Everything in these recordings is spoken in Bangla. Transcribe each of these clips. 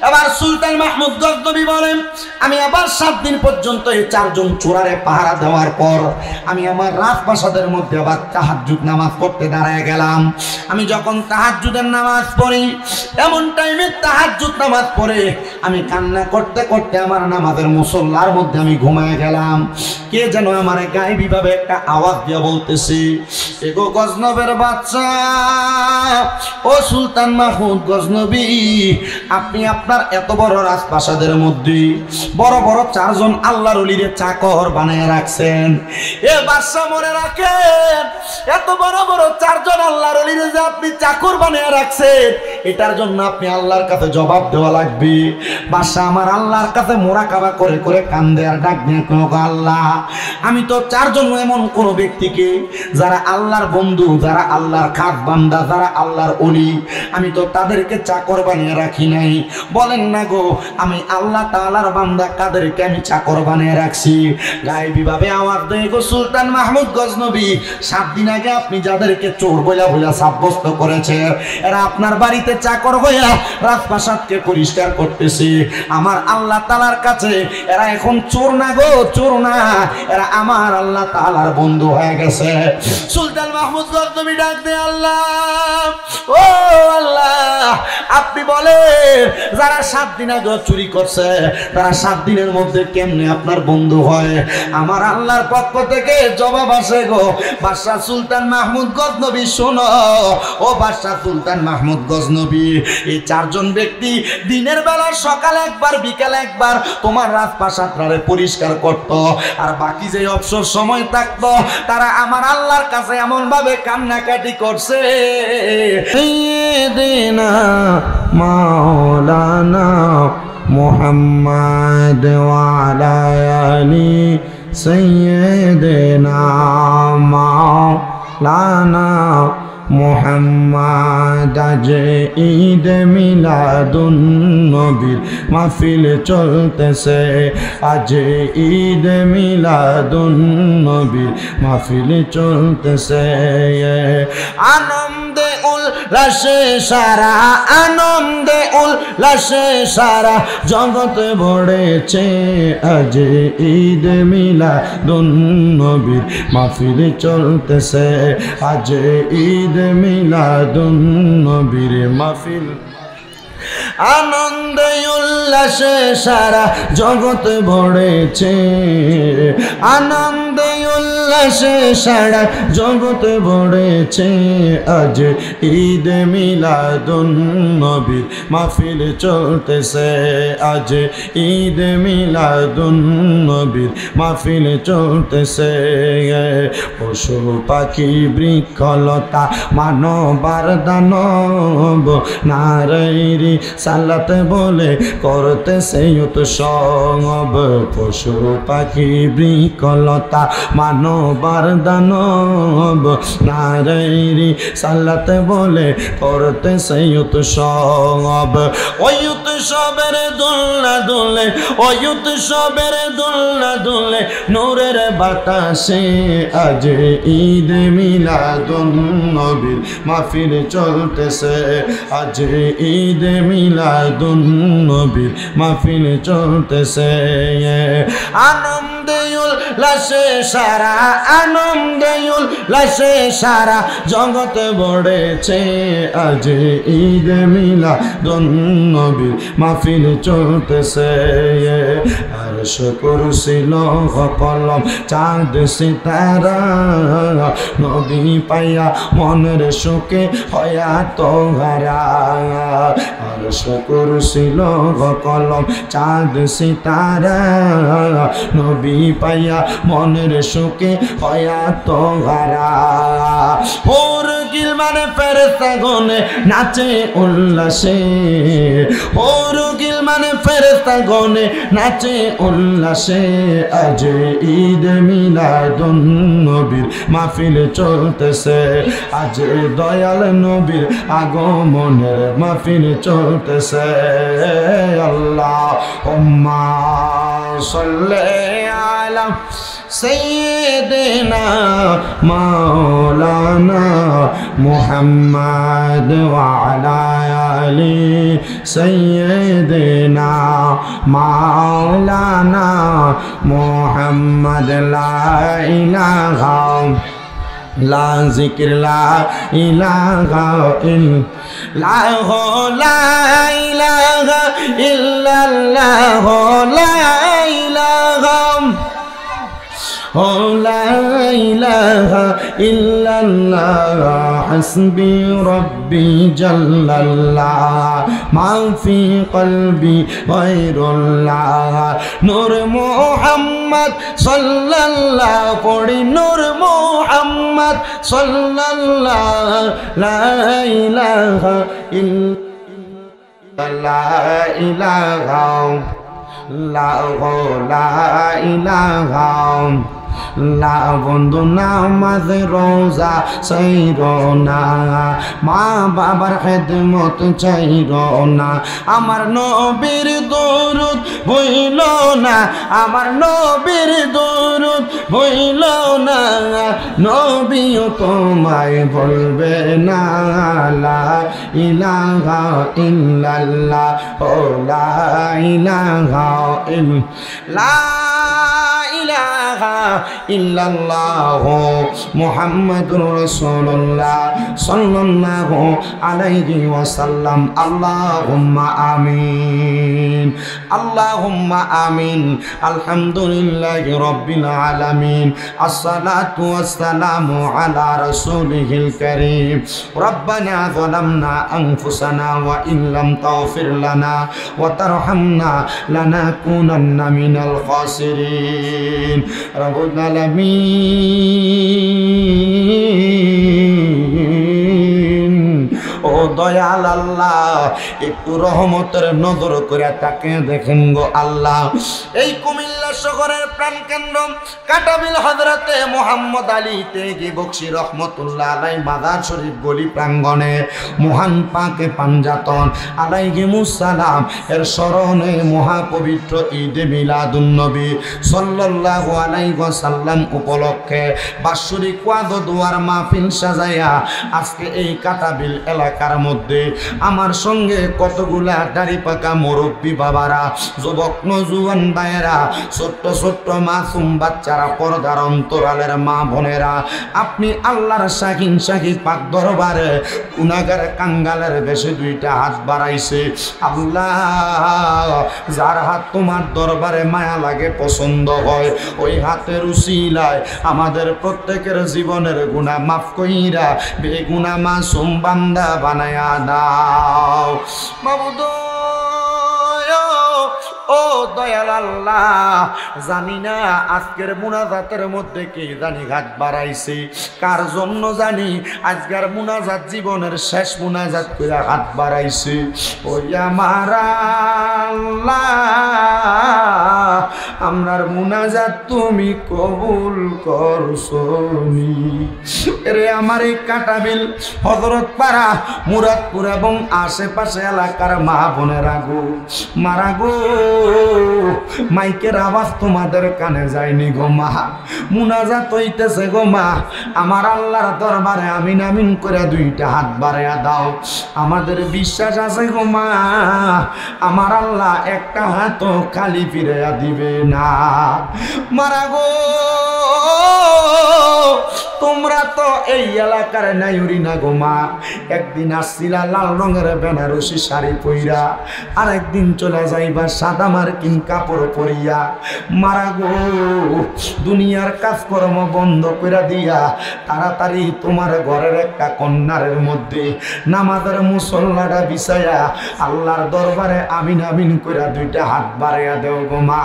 এবার সুলতান মাহমুদ গজনবী বলেন, আমি আবার 7 দিন পর্যন্ত এই 4 জন চোরারে পাহারা দেওয়ার পর আমি আমার রাজপ্রাসাদের মধ্যে আবার তাহাজ্জুদ নামাজ পড়তে দাঁড়ায় গেলাম। আমি যখন তাহাজ্জুদের নামাজ পড়ি, এমন টাইমে তাহাজ্জুদ নামাজ পড়ে আমি কান্না করতে করতে আমার নামাজের মুসল্লার মধ্যে আমি ঘুমায় গেলাম। কে যেন আমার গায়েবী ভাবে একটা আওয়াজ দিয়ে বলতেছে, এগো গজনবের বাচ্চা, ও সুলতান মাহমুদ গজনবী, আপনি আপনার এত বড় রাজপ্রাসাদের মধ্যে বড় বড় 4 জন আল্লাহর ওলিরে চাকর বানায় রাখছেন। এ বাদশা মনে রাখেন, এত বড় বড় 4 জন আল্লাহর ওলিরে যে আপনি চাকর বানায় রাখছেন, এটার জন্য আপনি আল্লাহর কাছে জবাব দেওয়া লাগবে। বাদশা আমার আল্লাহর কাছে মোরাকাবা করে করে কান্দে আর ডাক দিয়ে কয়, আল্লাহ, আমি তো 4 জন এমন কোন ব্যক্তিকে যারা আল্লাহর বন্ধু, যারা আল্লাহর খাস বান্দা, যারা আল্লাহর ওলি, আমি তো তাদেরকে চাকর বানিয়ে রাখি নাই। বলেন না গো, আমি আল্লাহ তাআলার বান্দা কাদেরকে আমি চাকর বানিয়ে রাখছি? গায়েবী ভাবে আওয়াজ দেয়, গো সুলতান মাহমুদ গজনবী, 7 দিন আগে আপনি যাদেরকে চোর বইলা বইলা সাব্যস্ত করেছে, এরা আপনার বাড়িতে চাকর হইয়া রাজপ্রাসাদকে পরিষ্কার করতেছে। আমার আল্লাহ তাআলার কাছে এরা এখন চোর না গো, চোর না, এরা আমার আল্লাহ তাআলার বন্ধু হয়ে গেছে। সুলতান মাহমুদ গজনবী ডাক দেয়, আল্লাহ, ও আল্লাহ, আপনি বলেন যারা 7 দিন আগে চুরি করছে তারা 7 দিনের মধ্যে কেমনে আপনার বন্ধু হয়? আমার আল্লাহর পক্ষ থেকে জবাব আসে, গো বাদশা সুলতান মাহমুদ গজনবী, শোনো, ও বাদশা সুলতান মাহমুদ গজনবী, এই 4 জন ব্যক্তি দিনের বেলা সকালে একবার বিকালে একবার তোমার রাজপ্রাসাদটারে পরিষ্কার করত, আর বাকি যে অবসর সময় থাকতো তারা আমার আল্লাহর কাছে এমন ভাবে কান্নাকাটি করছে। সাইয়্যিদিনা মাওলানা মুহাম্মদ ওয়া আলা আলি সাইয়্যিদিনা মাওলানা মুহাম্মদ, আজ ঈদ মিলাদুন নবীর মাহফিল চলতেছে, আজ ঈদ মিলাদুন নবীর মাহফিল চলতেছে। আনন্দে উল্লাসে সারা, আনন্দে উল্লাসে সারা জগৎ ভরেছে, আজ ঈদ মিলাদুন নবীর মাহফিল চলতেছে, আজ ঈদ মিলাদুন নবীর মাহফিল। আনন্দে উল্লাসে সারা জগৎ ভরেছে, আনন্দে উল্লাসে সারা জগৎ ভরেছে, আজ ঈদ মিলাদুন নবীর মাহফিল চলতেছে, আজ ঈদ মিলাদুন নবীর মাহফিল চলতেছে। পশু পাখি বৃক্ষলতা মানবার দানব নারীর সালাত বলে করতেছে উৎসব, পশু পাখি বৃক্ষলতা মানবার দানব নারীর সালাত বলে করতেছে উৎসব। ওই উৎসবের দোলনা দোলে, ওই উৎসবের দোলনা দোলে নূরের বাতাসে, আজ ঈদ মিলাদুন নবীর মাহফিল চলতেছে, আজ ঈদ মিলাদুন নবীর মাহফিল চলতেছে। আনন্দে উল্লাসে সারা, আনন্দে উল্লাসে সারা জগৎ ভরেছে, আজ ঈদ মিলাদুন নবীর মাহফিল চলতেছে। আরশ কুরসি লৌহ কলম চাঁদ সিতারা নবী পাইয়া মনের সুখে হয়া তোহারা, আরশ কুরসি লৌহ কলম চাঁদ সিতারা নবী পাইয়া মনের সুখে হয়া তোহারা। ওর গিলমানে ফেরেশতা গনে নাচে উল্লাসে, ওর গিলমানে ফেরেশতা গনে নাচে উল্লাসে, আজ ঈদ মিলাদুন নবীর মাহফিল চলতেছে, আজ দয়াল নবীর আগমনের মাহফিল চলতেছে। আল্লাহুম্মা সাল্লি আলা সাইয়্যিদিনা মাওলানা মুহাম্মদ ওয়া আলা আলি সাইয়্যিদিনা মাওলানা মুহাম্মদ লা ইলাহা লা যিকর লা ইলাহা ইল্লাল্লাহ লা ইলাহা ইল্লাল্লাহ লা ইলাহা لا إله إلا الله حسبي ربي جل الله ما في قلبي غير الله نور محمد صلى الله পড়ি নূর মুহাম্মদ صلى الله لا إله إلا لا إله لا إله লা বন্ধু নামাজ রোজা চাইরো না মা বাবার খেদমত চাইরো না আমার নবীর দরুদ ভুইল না আমার নবীর দরুদ ভুইল না নবীও তোমায় বলবে না লা ইলাহা ইল্লাল্লাহ ও লা ইলাহা ইল্লাল্লাহ মুহাম্মাদুর রাসূলুল্লাহ সাল্লাল্লাহু আলাইহি ওয়াসাল্লাম আল্লাহুম্মা আমিন আল্লাহুম্মা আমিন আলহামদুলিল্লাহি রাব্বিল আলামিন আসসালাতু ওয়াসসালামু আলা রাসূলিহিল কারীম রব্বানা যালামনা আনফুসানা ওয়া ইল্লাম তাগফির লানা ওয়া তারহামনা লানাকুনান্না মিনাল খাসিরিন রব্বুল আলামিন ও দয়াল আল্লাহ একটু রহমতের নজর করে তাকে দেখেন গো আল্লাহ এই কুমিল্লা শহরের প্রাণকেন্দ্র কাটাবিল হযরতে মুহাম্মদ আলী তেগি বকশী রহমতুল্লাহ আলাইহি মাজার শরীফ গলি প্রাঙ্গণে মহান পাকে পাঞ্জাতন আলাইহিমুস সালাম এর স্মরণে মহাপবিত্র ঈদে মিলাদুন নবী সাল্লাল্লাহু আলাইহি ওয়াসাল্লাম উপলক্ষে বাৎসরিক ওয়াজ ও দোয়ার মাহফিল সাজায়া আজকে এই কাটাবিল এলাকার মধ্যে আমার সঙ্গে কতগুলা দাড়ি পাকা মুরব্বী বাবারা যুবক নওজোয়ান ভাইয়েরা ছোট্ট ছোট্ট মাসুম বাচ্চারা পর্দার অন্তরালের মা বোনেরা আপনি আল্লাহর শাহিন শাহী পাক দরবারে গুনাহগার কাঙ্গালের বেশে দুইটা হাত বাড়াইছে আল্লাহ যার হাত তোমার দরবারে মায়া লাগে পছন্দ হয় ওই হাতের উসিলায় আমাদের প্রত্যেকের জীবনের গুনাহ মাফ কইরা বেগুনাহ মাসুম বান্দা বানায়া দাও মাবুদ ও দয়াল আল্লাহ জানি না আজকের মুনাজাতের মধ্যে কে জানি হাত বাড়াইছে কার জন্য জানি আজকের মুনাজাত জীবনের শেষ মুনাজাত করে হাত বাড়াইছে ওই আমার আল্লাহ আমরার মুনাজাত তুমি কবুল করছনি রে আমার এই কাটাবিল হযরত পাড়া মুরাদপুর এবং আশেপাশে এলাকার মা বোনেরা গো মারা গো মাইকের আওয়াজ তোমাদের কানে যায়নি গো মা মুনাজাত হইতেছে গো মা আমার আল্লাহর দরবারে আমিন আমিন করে দুইটা হাত বাড়ায়া দাও আমাদের বিশ্বাস আছে গো মা আমার আল্লাহ একটা হাতও খালি ফিরাইয়া দিবে না মারা গো তোমরা তো এই এলাকার নাইউরি না গো মা একদিন আসছিলা লাল রঙের বেনারসি শাড়ি পইরা আর একদিন চলে যাইবা সাদা মার্কিন কাপড় পরিয়া মারা গো দুনিয়ার কাজকর্ম বন্ধ করে দিয়া তাড়াতাড়ি তোমার ঘরের একটা কন্যারের মধ্যে নামাজের মুসল্লাটা বিছায়া আল্লাহর দরবারে আমিন আমিন করে দুইটা হাত বাড়াইয়া দেও গো মা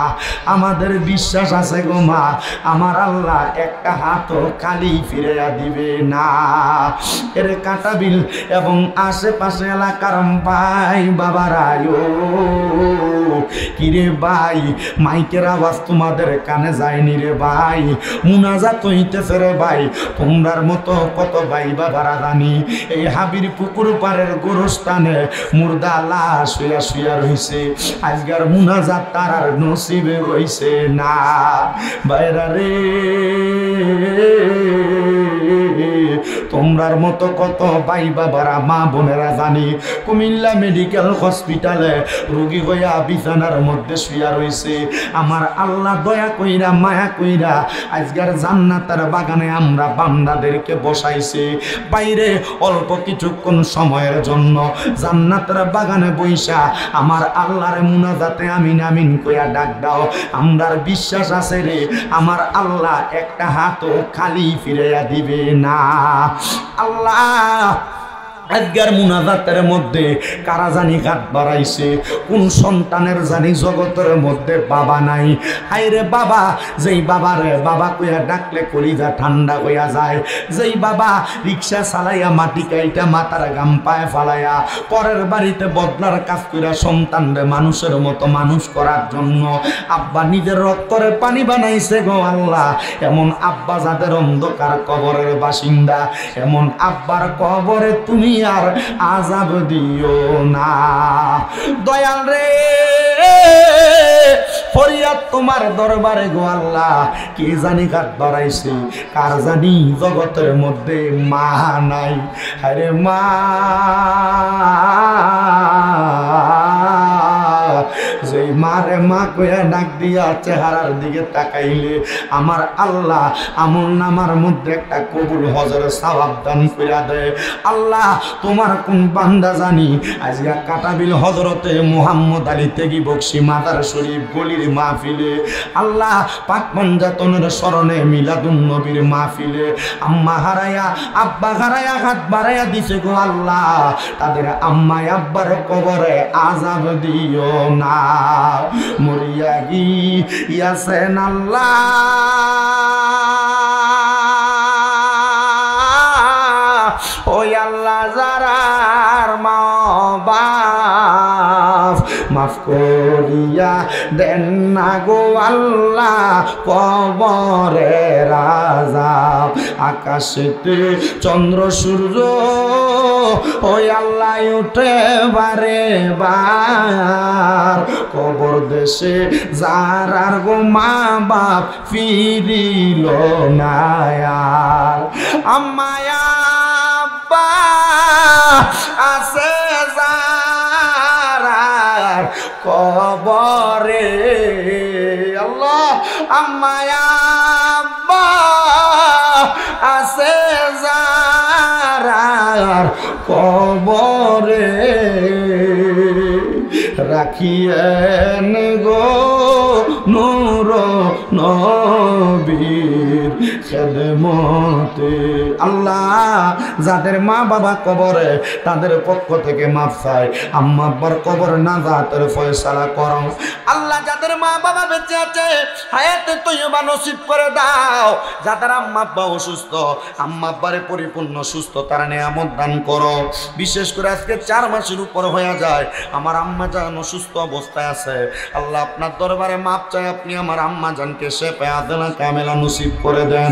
আমাদের বিশ্বাস আছে গো মা আমার আল্লাহ একটা হাতও খালি ফিরাইয়া দিবে না এর কাটাবিল এবং আশেপাশে এলাকার ভাই বাবারা কিরে ভাই মাইকের আওয়াজ তোমাদের কানে যায়নি রে ভাই মুনাজাত হইতেছে রে ভাই তোমরার মতো কত ভাই বাবারা জানি এই হাবির পুকুর পাড়ের গোরস্থানে মুর্দা লাশ শুয়া শুয়া রইছে আজকের মুনাজাত তার আর নসিবে হইছে না বাইরা রে তোমরার মতো কত ভাই বাবারা মা বোনেরা জানি কুমিল্লা মেডিকেল হসপিটালে রোগী হইয়া বিছানার মধ্যে শুয়া রইছে। আমার আল্লাহ দয়া কইরা মায়া কইরা আজকের জান্নাতের বাগানে আমরা বান্দাদেরকে বসাইছে। বাইরে অল্প কিছুক্ষণ সময়ের জন্য জান্নাতের বাগানে বইসা আমার আল্লাহর মুনাজাতে আমিন আমিন কইয়া ডাক দাও। আমরার বিশ্বাস আছে রে আমার আল্লাহ একটা হাতও খালি ফিরাইয়া দিবে না। আল্লাহ আজকের মুনাজাতের মধ্যে কারা জানি হাত বাড়াইছে, কোন সন্তানের জানি জগতের মধ্যে বাবা নাই। হায়রে বাবা, যেই বাবারে বাবা কইয়া ডাকলে কলিজা ঠান্ডা হইয়া যায়, যেই বাবা রিক্সা চালাইয়া মাটি কাইটা মাথার গাম পায়ে ফালাইয়া পরের বাড়িতে বদলার কাজ কইরা সন্তানরে মানুষের মতো মানুষ করার জন্য আব্বা নিজের রক্তরে পানি বানাইছে গো আল্লাহ। এমন আব্বা যাদের অন্ধকার কবরের বাসিন্দা, এমন আব্বার কবরে তুমি আর আযাব দিও না। দয়াল রে ফরিয়াদ তোমার দরবারে গো আল্লাহ। কে জানি কার বাড়াইছে, কার জানি জগতের মধ্যে মা নাই। আরে মা যেই মারে মা কইয়া ডাক দিয়া চেহারার দিকে তাকাইলে আমার আল্লাহ আমল নামার মধ্যে একটা কবুল হজরের সওয়াব দান কইরা দেয়। আল্লাহ তোমার কোন বান্দা জানি আজকে কাটাবিল হযরতে মুহাম্মদ আলী তেগি বক্সি মাদার শরীফ গলির মাহফিলে, আল্লাহ পাক পঞ্জাতনের স্মরণে মিলাদুন নবীর মাহফিলে আম্মা হারায়া আব্বা হারায়া হাত বাড়াইয়া দিছে গো আল্লাহ। তাদের আম্মা আব্বার কবরে আযাব দিও না। মরিয়া গিয়াছেন আল্লাহ ওই আল্লাহ যারার মা বাপ মাফ করিয়া দেন না গো আল্লাহ কবরে রাজা। আকাশেতে চন্দ্র সূর্য ওই আল্লাহ উঠে বারে বার, কবর দেশে যারার গো মা বাপ ফিরিল না আর। আম্মায়া আব্বা আছে যারার কবরে আল্লাহ, আম্মায়া আব্বা আছে যারার কবরে রাখিয়েন গো নূর নবীর খেদমতে। আল্লাহ যাদের মা বাবা কবরে তাদের পক্ষ থেকে মাফ চাই, আম্মা আব্বার কবর নাজাতের ফয়সালা করো। আল্লাহ যাদের মা বাবা বেঁচে আছে হায়াতে তৈয়বা নসিব করে দাও। যাদের আম্মা আব্বা অসুস্থ আম্মা আব্বারে পরিপূর্ণ সুস্থতার নিয়ামত দান করো। বিশেষ করে আজকে 4 মাসের উপর হয়ে যায় আমার আম্মা জান অসুস্থ অবস্থায় আছে। আল্লাহ আপনার দরবারে মাপ চাই, আপনি আমার আম্মা জানকে শেফে আদেলা কামেলা নসিব করে দেন।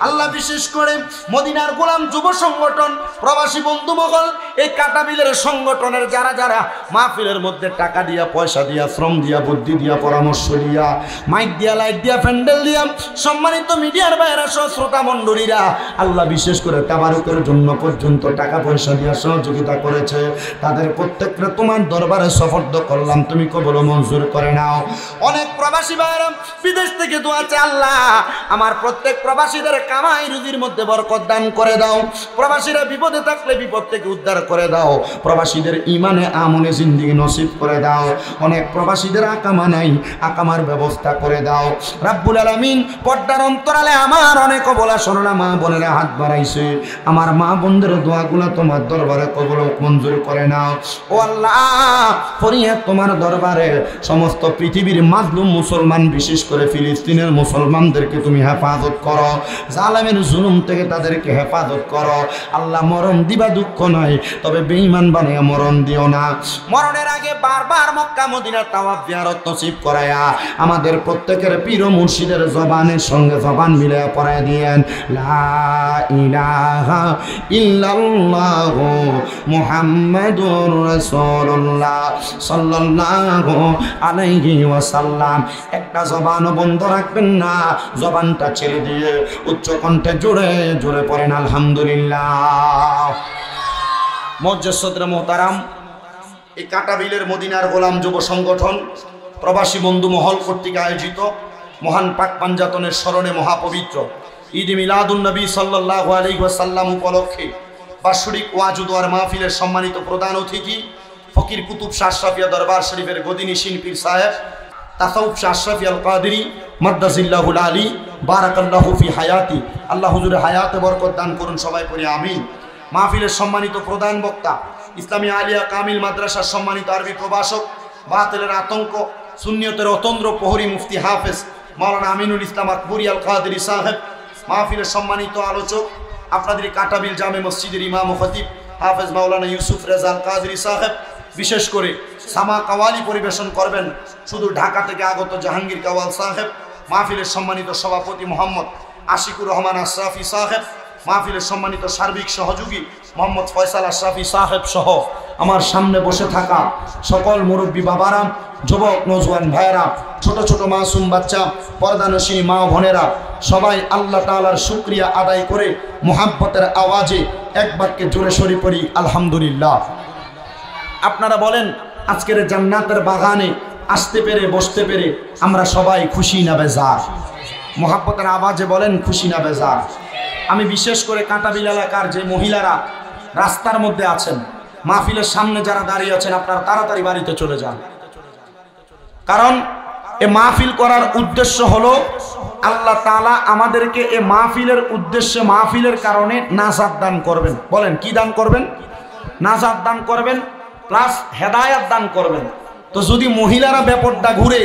আল্লাহ বিশেষ করে মদিনার গোলাম যুব সংগঠন প্রবাসী বন্ধু মহল এই কাটাবিলের সংগঠনের যারা যারা মাহফিলের মধ্যে টাকা দিয়া পয়সা দিয়া শ্রম দিয়া বুদ্ধি দিয়া পরামর্শ দিয়া মাইক দিয়া লাইট দিয়া প্যান্ডেল দিয়া সম্মানিত মিডিয়ার বাইরা সহ শ্রোতা মণ্ডলীরা আল্লাহ বিশেষ করে তাবারুকের জন্য পর্যন্ত টাকা পয়সা দিয়া সহযোগিতা করেছে, তাদের প্রত্যেকটা তোমার দরবারে সফর্দ করলাম, তুমি কবুল মঞ্জুর করে নাও। অনেক প্রবাসী ভাইরা বিদেশ থেকে দোয়া চায়, আল্লাহ আমার প্রত্যেক প্রবাসীদের কামাই রুজির মধ্যে বরকত দান করে দাও। প্রবাসীরা বিপদে থাকলে বিপদ থেকে উদ্ধার করে দাও। প্রবাসীদের ইমানে আমলে জিন্দেগি নসিব করে দাও। অনেক প্রবাসীদের আকামা নাই, আকামার ব্যবস্থা করে দাও রাব্বুল আলামিন। পর্দার অন্তরালে আমার অনেক বলা শোনা মা বোনেরা হাত বাড়াইছে, আমার মা বোনদের দোয়াগুলো তোমার দরবারে কবুল মঞ্জুর করে নাও। ও আল্লাহ ফরিয়াদ তোমার দরবারে সমস্ত পৃথিবীর মাজলুম মুসলমান বিশেষ করে ফিলিস্তিনের মুসলমানদেরকে তুমি হেফাজত করো, জালেমের জুলুম থেকে তাদেরকে হেফাজত করো। আল্লাহ মরণ দিবা দুঃখ নয়, তবে বেঈমান বানায়া মরণ দিও না। মরণের আগে বারবার মক্কা মদিনা তাওয়াফ জিয়ারত নসিব করায়া আমাদের প্রত্যেকের পীর ও মুর্শিদের জবানের সঙ্গে জবান মিলায়া পড়ায় দিয়েন লা ইলাহা ইল্লাল্লাহু মুহাম্মাদুর রাসূলুল্লাহ সাল্লাল্লাহু আলাইহি ওয়াসাল্লাম। একটা জবানও বন্ধ রাখবেন না, জবানটা ছেড়ে দিয়ে উচ্চ কণ্ঠে জোরে জোরে পড়েন আলহামদুলিল্লাহ। মুজ্জাসসিদরে মুহতারাম, এই কাটাবিলের মদিনার গোলাম যুব সংগঠন প্রবাসী বন্ধু মহল কর্তৃক আয়োজিত মহান পাক পাঞ্জাতনের স্মরণে মহাপবিত্র ঈদ মিলাদুন নবী সাল্লাল্লাহু আলাইহি ওয়াসাল্লাম উপলক্ষে বাৎসরিক ওয়াজ ও দোয়ার মাহফিলের সম্মানিত প্রধান অতিথি ফকির কুতুব শাহ আশরাফিয়া দরবার শরীফের গদিনিশিন পীর সাহেব তাসাউফ শাহ আশরাফি আল কাদেরী মাদ্দাজিল্লাহুল আলী বারাকাল্লাহু ফি হায়াতি, আল্লাহ হুজুরের হায়াতে বরকত দান করুন, সবাই পড়ি আমিন। মাহফিলের সম্মানিত প্রধান বক্তা ইসলামী আলিয়া কামিল মাদ্রাসার সম্মানিত আরবি প্রভাষক, বাতিলের আতঙ্ক সুন্নিয়তের অতন্দ্র প্রহরী মুফতি হাফেজ মাওলানা আমিনুল ইসলাম আকবরী আল কাদেরী সাহেব। মাহফিলের সম্মানিত আলোচক আপনাদের কাটাবিল জামে মসজিদের ইমাম ও খতিব হাফেজ মাওলানা ইউসুফ রেজা আল কাদেরী সাহেব। বিশেষ করে সামা কাওয়ালি পরিবেশন করবেন শুধু ঢাকা থেকে আগত জাহাঙ্গীর কাওয়াল সাহেব। মাহফিলের সম্মানিত সভাপতি মোহাম্মদ আশিকুর রহমান আশরাফি সাহেব। মাহফিলের সম্মানিত সার্বিক সহযোগী মোহাম্মদ ফয়সাল আশরাফি সাহেব সহ আমার সামনে বসে থাকা সকল মুরব্বী বাবারা, যুবক নওজোয়ান ভাইয়েরা, ছোট ছোট মাসুম বাচ্চা, পর্দানশীল মা বোনেরা, সবাই আল্লাহ তাআলার শুকরিয়া আদায় করে মুহাব্বতের আওয়াজে এক বাক্যে জোরে সরি পড়ি আলহামদুলিল্লাহ। আপনারা বলেন আজকের জান্নাতের বাগানে আসতে পেরে বসতে পেরে আমরা সবাই খুশি না বেজার? মুহাব্বতের আওয়াজে বলেন খুশি না বেজার? আমি বিশেষ করে কাঁটাবিল এলাকার যে মহিলারা রাস্তার মধ্যে আছেন, মাহফিলের সামনে যারা দাঁড়িয়ে আছেন, আপনারা তাড়াতাড়ি বাড়িতে চলে যান। কারণ এ মাহফিল করার উদ্দেশ্য হলো আল্লাহ তাআলা আমাদেরকে এ মাহফিলের উদ্দেশ্যে, মাহফিলের কারণে নাজাত দান করবেন। বলেন কি দান করবেন? নাজাত দান করবেন, প্লাস হেদায়াত দান করবেন। তো যদি মহিলারা বেপরদা ঘুরে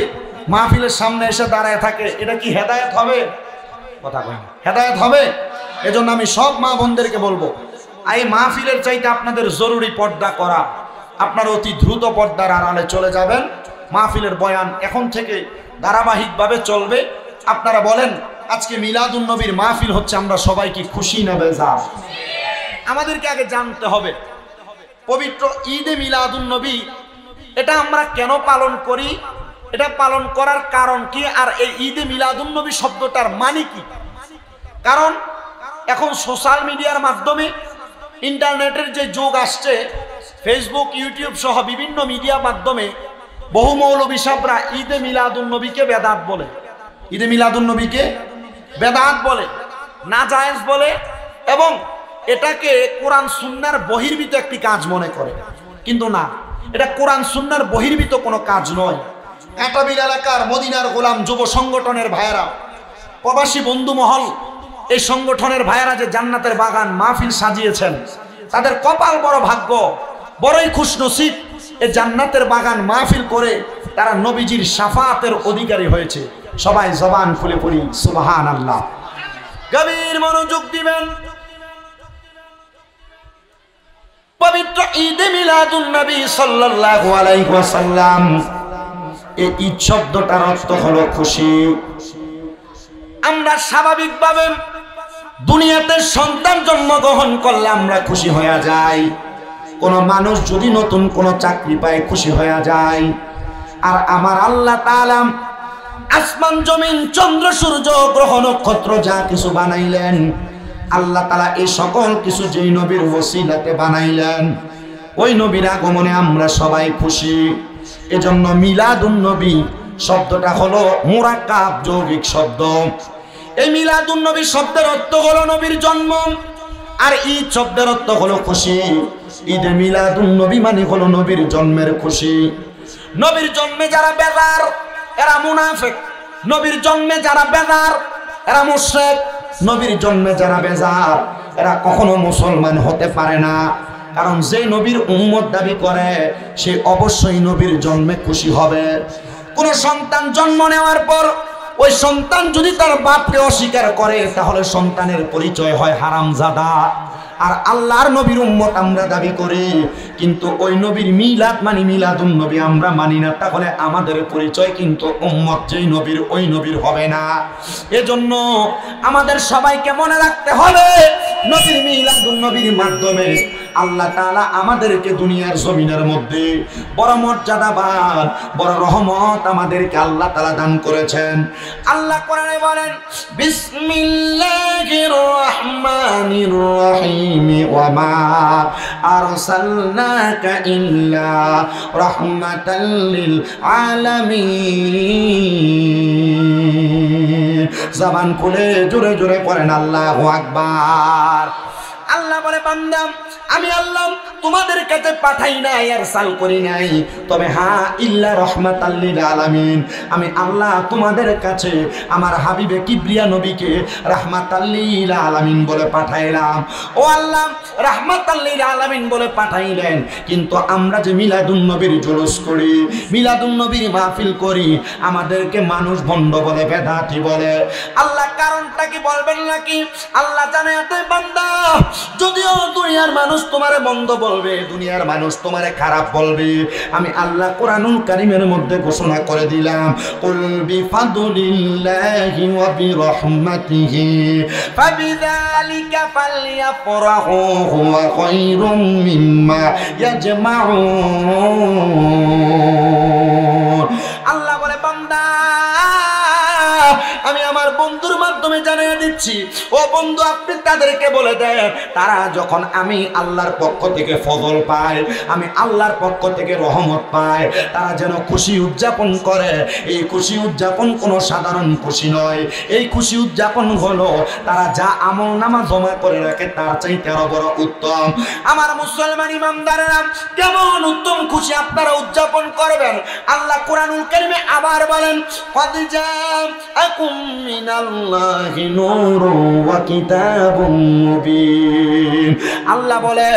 মাহফিলের সামনে এসে দাঁড়ায় থাকে, এটা কি হেদায়াত হবে? কথা কয় হেদায়াত হবে? এজন্য আমি সব মা বোনদেরকে বলবো, এই মাহফিলের চাইতে আপনাদের জরুরি পর্দা করা। আপনারা অতি দ্রুত পর্দার আড়ালে চলে যাবেন। মাহফিলের বয়ান এখন থেকে ধারাবাহিকভাবে চলবে। আপনারা বলেন আজকে মিলাদুন নবীর মাহফিল হচ্ছে, আমরা সবাই কি খুশি না বেজার? আমাদেরকে আগে জানতে হবে পবিত্র ঈদে মিলাদুন নবী এটা আমরা কেন পালন করি, এটা পালন করার কারণ কি, আর এই ঈদে মিলাদুন নবী শব্দটার মানে কি? কারণ এখন সোশ্যাল মিডিয়ার মাধ্যমে, ইন্টারনেটের যে যুগ আসছে, ফেসবুক ইউটিউব সহ বিভিন্ন মিডিয়া মাধ্যমে বহু মৌলবী সাহেবরা ঈদে মিলাদুন নবীকে বেদাত বলে, ঈদে মিলাদুন নবীকে বেদাত বলে, নাজায়েজ বলে, এবং এটাকে কোরআন সুন্নাহর বহির্ভূত একটি কাজ মনে করে। কিন্তু না, এটা কোরআন সুন্নাহর বহির্ভূত কোনো কাজ নয়। কাঁটাবিল এলাকার মদিনার গোলাম যুব সংগঠনের ভাইয়েরা, প্রবাসী বন্ধু মহল, এই সংগঠনের ভাইয়েরা যে জান্নাতের বাগান মাহফিল সাজিয়েছেন, তাদের কপাল বড় ভাগ্য, বড়ই খুশনসিব। এই জান্নাতের বাগান মাহফিল করে তারা নবীজির শাফাতের অধিকারী হয়েছে। সবাই জবান খুলে পড়ি সুবহানাল্লাহ। গভীর মনোযোগ দিবেন। পবিত্র ঈদে মিলাদুন নবী সাল্লাল্লাহু আলাইহি ওয়াসাল্লাম, এই ঈদ শব্দটার অর্থ হলো খুশি। আমরা স্বাভাবিকভাবে দুনিয়াতে সন্তান জন্মগ্রহণ করলে আমরা খুশি হয়ে যাই। কোন মানুষ যদি নতুন কোন চাকরি পায় খুশি হয়ে যায়। আর আমার আল্লাহ তাআলা আসমান জমিন চন্দ্র সূর্য গ্রহ নক্ষত্র যা কিছু বানাইলেন, আল্লাহ তাআলা এই সকল কিছু যেই নবীর ওসিলাতে বানাইলেন, ওই নবীর আগমনে আমরা সবাই খুশি। এজন্য মিলাদুন নবী শব্দটা হলো মুরাক্কাব যৌগিক শব্দ। এই মিলাদুন নবী শব্দের অর্থ হলো নবীর জন্ম, আর ঈদ শব্দের অর্থ হলো খুশি। ঈদে মিলাদুন নবী মানে হলো নবীর জন্মের খুশি। নবীর জন্মে যারা বেজার এরা মুনাফিক, নবীর জন্মে যারা বেজার এরা মুশরিক, নবীর জন্মে যারা বেজার এরা কখনো মুসলমান হতে পারে না। কারণ যে নবীর উম্মত দাবি করে সে অবশ্যই নবীর জন্মে খুশি হবে। কোন সন্তান জন্ম নেওয়ার পর ওই সন্তান যদি তার বাপকে অস্বীকার করে, তাহলে সন্তানের পরিচয় হয় হারামজাদা। আর আল্লাহর নবীর উম্মত আমরা দাবি করি, কিন্তু ওই নবীর মিলাদ মানি, মিলাদুন নবী আমরা মানি না। তাহলে আমাদের পরিচয় কিন্তু উম্মত যেই নবীর ওই নবীর হবে না। এজন্য আমাদের সবাইকে মনে রাখতে হবে, নবীর মিলাদুন নবীর মাধ্যমে আল্লাহ তাআলা আমাদেরকে দুনিয়ার জমিনের মধ্যে বড় মর্যাদাবান, বড় রহমত আমাদেরকে আল্লাহ তাআলা দান করেছেন। আল্লাহ কোরআনে বলেন, বিসমিল্লাহির রহমানির রহিম, ওয়া মা আরসালনাকা ইল্লা রাহমাতাল লিল আলামিন। জবান খুলে জোরে জোরে পড়েন আল্লাহু আকবার। আল্লাহ বলে, বান্দা আমি আল্লাহ তোমাদের কাছে পাঠাই নাই, আরসাল করি নাই, তবে হ্যাঁ ইল্লা রাহমাতাল লিল আলামিন, আমি আল্লাহ তোমাদের কাছে আমার হাবিবে কিবরিয়া নবীকে রাহমাতাল লিল আলামিন বলে পাঠাইলাম। ও আল্লাহ রাহমাতাল লিল আলামিন বলে পাঠাইলেন, কিন্তু আমরা যে মিলাদুন নবীর জুলুস করি, মিলাদুন নবীর মাহফিল করি, আমাদেরকে মানুষ ভণ্ড বলে, বেদাতি বলে। আল্লাহ কারণটা কি বলবেন নাকি? আল্লাহ জানে এত বান্দা, যদিও দুনিয়ার মানুষ তোমারে বন্ধ বলবে, দুনিয়ার মানুষ তোমারে খারাপ বলবে, আমি আল্লাহ কোরআনুল কারীমের মধ্যে ঘোষণা করে দিলাম, কুল বিফাদলিল্লাহি ওয়া বিরহমাতিহি ফাবিযালিকা ফালইফরাহু হুয়া খায়রুম মিম্মা ইয়াজমাউন। আল্লাহ বলে, বান্দা আমি আমার বন্ধুর মাধ্যমে জানিয়ে দিচ্ছি, ও বন্ধু আপনি তাদেরকে বলে দেন, তারা যখন আমি আল্লাহর পক্ষ থেকে ফজল পায়, আমি আল্লাহর পক্ষ থেকে রহমত পায়, তারা যেন খুশি উদযাপন করে। এই খুশি উদযাপন কোনো সাধারণ খুশি নয়, এই খুশি উদযাপন হলো তারা যা আমল নামা জমা করে রাখে তার চাইতে আরো বড় উত্তম। আমার মুসলমান ইমানদারেরা, কেমন উত্তম খুশি আপনারা উদযাপন করবেন? আল্লাহ কোরআনুল কারীমে আবার বলেন, قد جاءكم من الله نور وكتاب مبين। আল্লাহ বলে,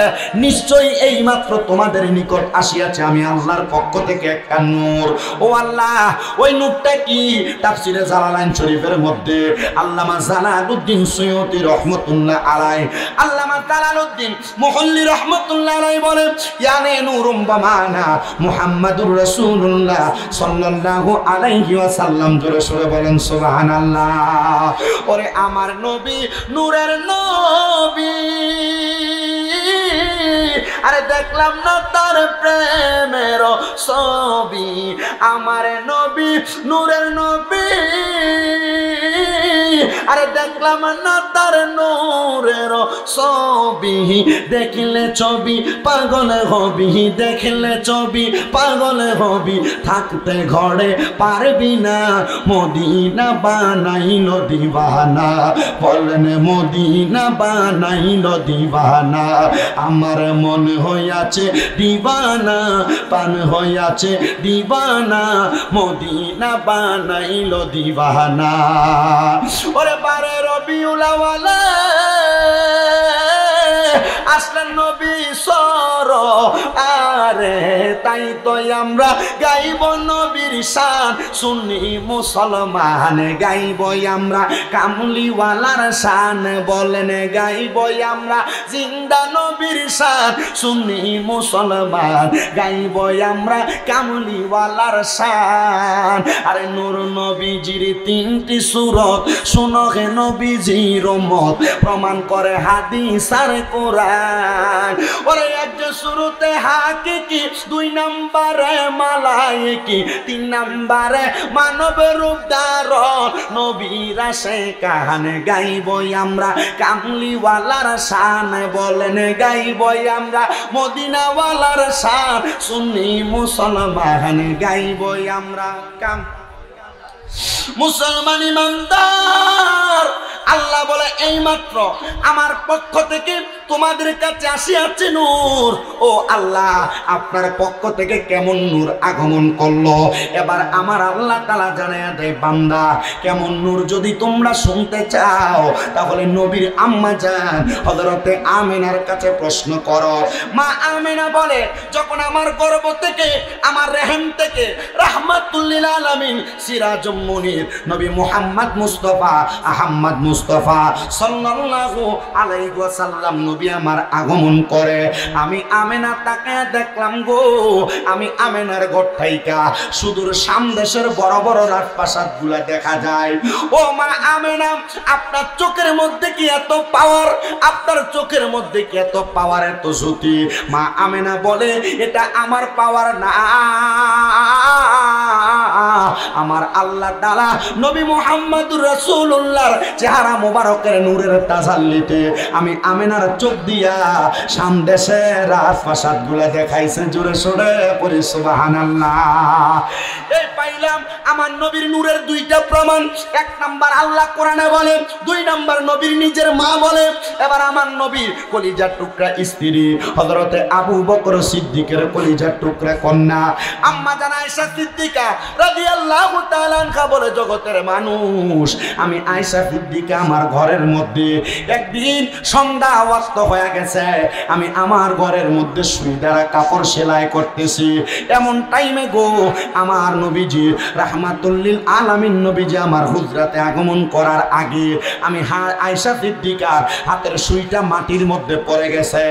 নিশ্চয়ই এই মাত্র তোমাদের নিকট আসিয়াছে আমি আল্লাহর পক্ষ থেকে একটা নূর। ও আল্লাহ, ওই নূরটা কি? তাফসীরে জালালাইন শরীফের মধ্যে আল্লামা জালালউদ্দিন সুয়ুতী রহমাতুল্লাহ আলাইহি, আল্লামা জালালউদ্দিন মুহল্লি রহমাতুল্লাহ আলাইহি বলেন, ইয়ানে নূরুম বামানা মুহাম্মাদুর রাসূলুল্লাহ সাল্লাল্লাহু আলাইহি ওয়াসাল্লাম। জোরে সরে বলেন সুবহানাল্লাহ। ওরে আমার নবী নূরের নবী, আরে দেখলাম না তার প্রেমের ছবি, আমার নবী নূরের নবী, আরে দেখলাম না তার নূরের ছবি, দেখলে ছবি পাগল হবি, দেখলে ছবি পাগল হবি, থাকতে ঘরে পারবি না, মদিনা বানাইল দিওয়ানা, বলেন মদিনা বানাইল দিওয়ানা, আমার মন হইয়াছে দিওয়ানা, পান হইয়াছে দিওয়ানা, মদিনা বানাইল দিওয়ানা। ওরে বারে রবিউল আউয়াল আসলেন নবী সর, আরে তাই তো আমরা গাইব নবীর শান, সুন্নি মুসলমান গাইব আমরা কামলিওয়ালার শান, বলেন গাইব আমরা জিন্দা নবীর শান, সুন্নি মুসলমান গাইব আমরা কামলিওয়ালার শান। আরে নূর নবীজির তিনটি সূরত, শুনো হে নবীজির মত, প্রমাণ করে হাদিস আর কোরআন। ওরে এক যে শুরুতে হাকিকি, দুই নম্বরে মালায়েকি, তিন নম্বরে মানব রূপ ধারণ, নবীর আসে কাহান গাইব আমরা কামলিওয়ালার শান, বলেন গাইব আমরা মদিনাওয়ালার শান, সুন্নি মুসলমান গাইব আমরা মুসলমান ইমানদার। আল্লাহ বলে, এই মাত্র আমার পক্ষ থেকে তোমাদের কাছে আসিয়াছে নূর। ও আল্লাহ, আপনার পক্ষ থেকে কেমন নূর আগমন করলো? এবার আমার আল্লাহ তাআলা জানায়া দেয়, বান্দা কেমন নূর যদি তোমরা শুনতে চাও, তাহলে নবীর আম্মা জান হযরতে আমিনার কাছে প্রশ্ন করো। মা আমিনা বলে, যখন আমার গর্ভ থেকে, আমার রেহেম থেকে রাহমাতুল লিল আলামিন সিরাজুম মুনির নবী মুহাম্মদ মুস্তাফা আহমদ মুস্তাফা সাল্লাল্লাহু আলাইহি ওয়াসাল্লাম নবী আমার আগমন করে। আমি আমেনা তাকে দেখলাম গো, আমি আমেনার ঘর থাইকা সুদূর সামদেশের বড় বড় রাজপ্রাসাদ গুলা দেখা যায়। ও মা আমেনা, আপনার চোখের মধ্যে কি এত পাওয়ার? আপনার চোখের মধ্যে কি এত পাওয়ার, এত জ্যোতি? মা আমেনা বলে, এটা আমার পাওয়ার না, আমার আল্লাহ তাআলা নবী মুহাম্মদুর রাসূলুল্লাহর চেহারা মোবারকের নূরের তাজাল্লিতে আমি আমেনার চোখ দিয়া সামদেশের রাজপ্রাসাদ গুলা দেখাইছে। জোরে সোরে পড়ি সুবহানাল্লাহ। এই পাইলাম আমার নবীর নূরের দুইটা প্রমাণ। এক নাম্বার আল্লাহ কোরআনে বলে, দুই নাম্বার নবীর নিজের মা বলে। এবার আমার নবীর কলিজার টুকরা স্ত্রী হযরতে আবু বকর সিদ্দিকের কলিজার টুকরা কন্যা আম্মা জান আয়েশা সিদ্দিকা রাদিয়াল্লাহু তাআলা আনহা বলে, জগতের মানুষ, আমি আয়েশা সিদ্দিকা আমার ঘরের মধ্যে একদিন সন্ধ্যা ওয়াক্ত হয়ে গেছে, আমি আমার ঘরের মধ্যে সুই দ্বারা কাপড় সেলাই করতেছি। এমন টাইমে গো আমার নবীজি রাহমাতুল লিল আলামিন নবীজি আমার হুজরাতে আগমন করার আগে আমি আয়েশা সিদ্দিকার হাতের সুইটা মাটির মধ্যে পড়ে গেছে।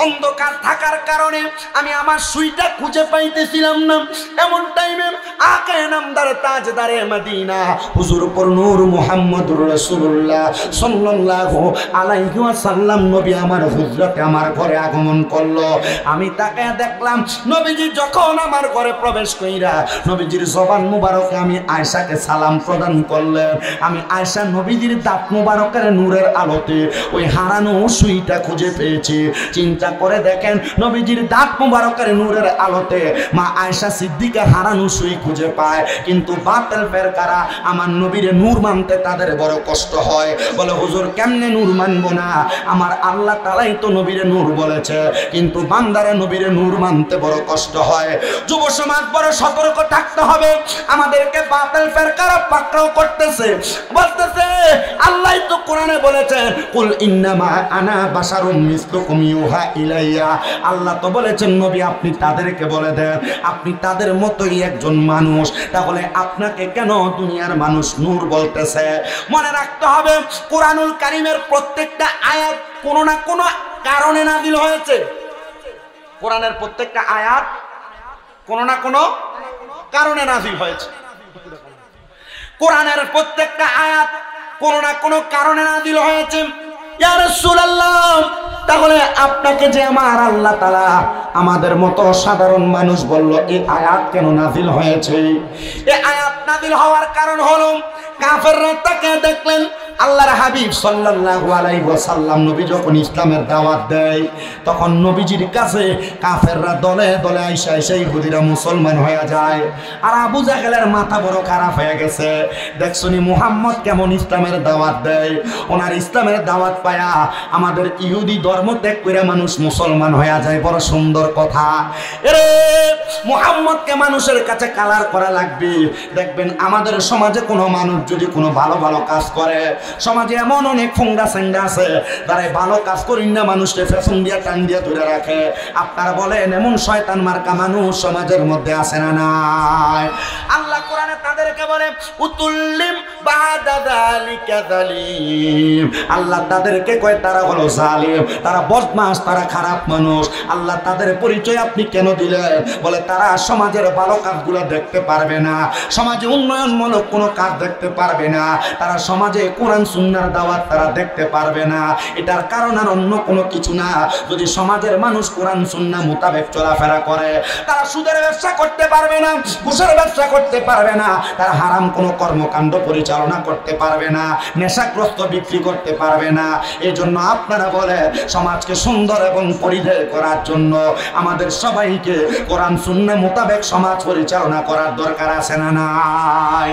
অন্ধকার থাকার কারণে আমি আমার সুইটা খুঁজে পাইতেছিলাম না। এমন টাইমে আকে নামদার তাজদারে মদিনা হুজুর পর নূর মুহাম্মদুর রাসূলুল্লাহ সাল্লাল্লাহু আলাইহি ওয়াসাল্লাম নবী আমার হুজরাতে আমার ঘরে আগমন করলো। আমি তাকে দেখলাম, নবীজি যখন আমার ঘরে প্রবেশ কইরা নবীজির জবান মুবারকে আমি আয়েশাকে সালাম প্রদান করলেন। আমি আয়েশা নবীজির দাঁত মুবারকের নূরের আলোতে ওই হারানো সুইটা খুঁজে পেয়েছি। চিন্তা করে দেখেন, নবীজির দাঁত মুবারকের নূরের আলোতে মা আয়েশা সিদ্দিকা হারানো সুই খুঁজে পায়, কিন্তু বাতিল ফেরকারা আমার নবীর নূর মানতে তাদের বড় কষ্ট হয়। বলে, হুজুর কেমনে নূর মানবো না? আমার আল্লাহ তাআলাই তো নবীর নূর বলেছে, কিন্তু বান্দারে নবীর নূর মানতে বড় কষ্ট হয়। যুব সমাজ বড় সতর্ক থাকতে হবে। আমাদেরকে বাতিল ফেরকারা পাকড়াও করতেছে, বলতেছে আল্লাহই তো কোরআনে বলেছেন, কুল ইন্নামা আনা বাশারুম মিসলুকুম ইউহা ইলাইয়া। আল্লাহ তো বলেছেন নবী আপনি তাদেরকে বলে দেন আপনি তাদের মতোই একজন মানুষ। তাহলে আপনাকে কেন দুনিয়ার মানুষ নূর বলতেছে? মনে রাখতে হবে, কোরআনুল কারীমের প্রত্যেকটা আয়াত কোনো না কোনো কারণে নাযিল হয়েছে। কোরআনের প্রত্যেকটা আয়াত কোনো না কোনো কারণে নাযিল হয়েছে। কোরআনের প্রত্যেকটা আয়াত কোনো না কোনো কারণে নাযিল হয়েছে। ইয়া রাসূলুল্লাহ, তাহলে আপনাকে যে আমার আল্লাহ তাআলা আমাদের মতো সাধারণ মানুষ বলল, এই আয়াত কেন নাযিল হয়েছে? এই আয়াত নাযিল হওয়ার কারণ হলো কাফেররা তাকে দেখলেন আল্লাহর হাবিব সাল্লাল্লাহু আলাইহি ওয়াসাল্লাম নবী যখন ইসলামের দাওয়াত দেয়, তখন নবীজির কাছে কাফেররা দলে দলে আইসা আইসা ইহুদিরা মুসলমান হয়ে যায়। আর আবু জাহেলের মাথা বড় খারাপ হয়ে গেছে। দেখছনি মুহাম্মদ কেমন ইসলামের দাওয়াত দেয়, ওনার ইসলামের দাওয়াত পায়া আমাদের ইহুদি ধর্ম ত্যাগ করে মানুষ মুসলমান হয়ে যায়। বড় সুন্দর কথা। এরে মুহাম্মদকে মানুষের কাছে কালার করা লাগবে। দেখবেন আমাদের সমাজে কোনো মানুষ যদি কোনো ভালো ভালো কাজ করে, সমাজে এমন অনেক ফোংরা সেংরা আছে যারা ভালো কাজ করি না মানুষকে ফেশন দিয়া টান দিয়া ধরে রাখে। আপনারা বলেন এমন শয়তান মার্কা মানুষ সমাজের মধ্যে আছে না নাই? আল্লাহ কোরআনে তাদেরকে বলে উতুল্লিম বাদা যালিকা যালিম। আল্লাহ তাদেরকে কয় তারা হলো জালিম, তারা বদমাশ, তারা খারাপ মানুষ। আল্লাহ তাদের পরিচয় আপনি কেন দিলেন? বলে তারা সমাজের ভালো কাজগুলো দেখতে পারবে না, সমাজে উন্নয়নমূলক কোনো কাজ দেখতে পারবে না, তারা সমাজে কোরআন সুন্নাহর দাওয়াত তারা দেখতে পারবে না। এটার কারণ আর অন্য কোনো কিছু না। যদি সমাজের মানুষ কোরআন সুন্নাহ মোতাবেক চলাফেরা করে, তারা সুদের ব্যবসা করতে পারবে না, ঘুষের ব্যবসা করতে পারবে না, তারা হারাম কোনো কর্মকাণ্ড পরিচালনা করতে পারবে না, নেশাগ্রস্ত বিক্রি করতে পারবে না। এই জন্য আপনারা বলে সমাজকে সুন্দর এবং পরিধেয় করার জন্য আমাদের সবাইকে কোরআন সুন্নাহ মোতাবেক সমাজ পরিচালনা করার দরকার আছে না নাই?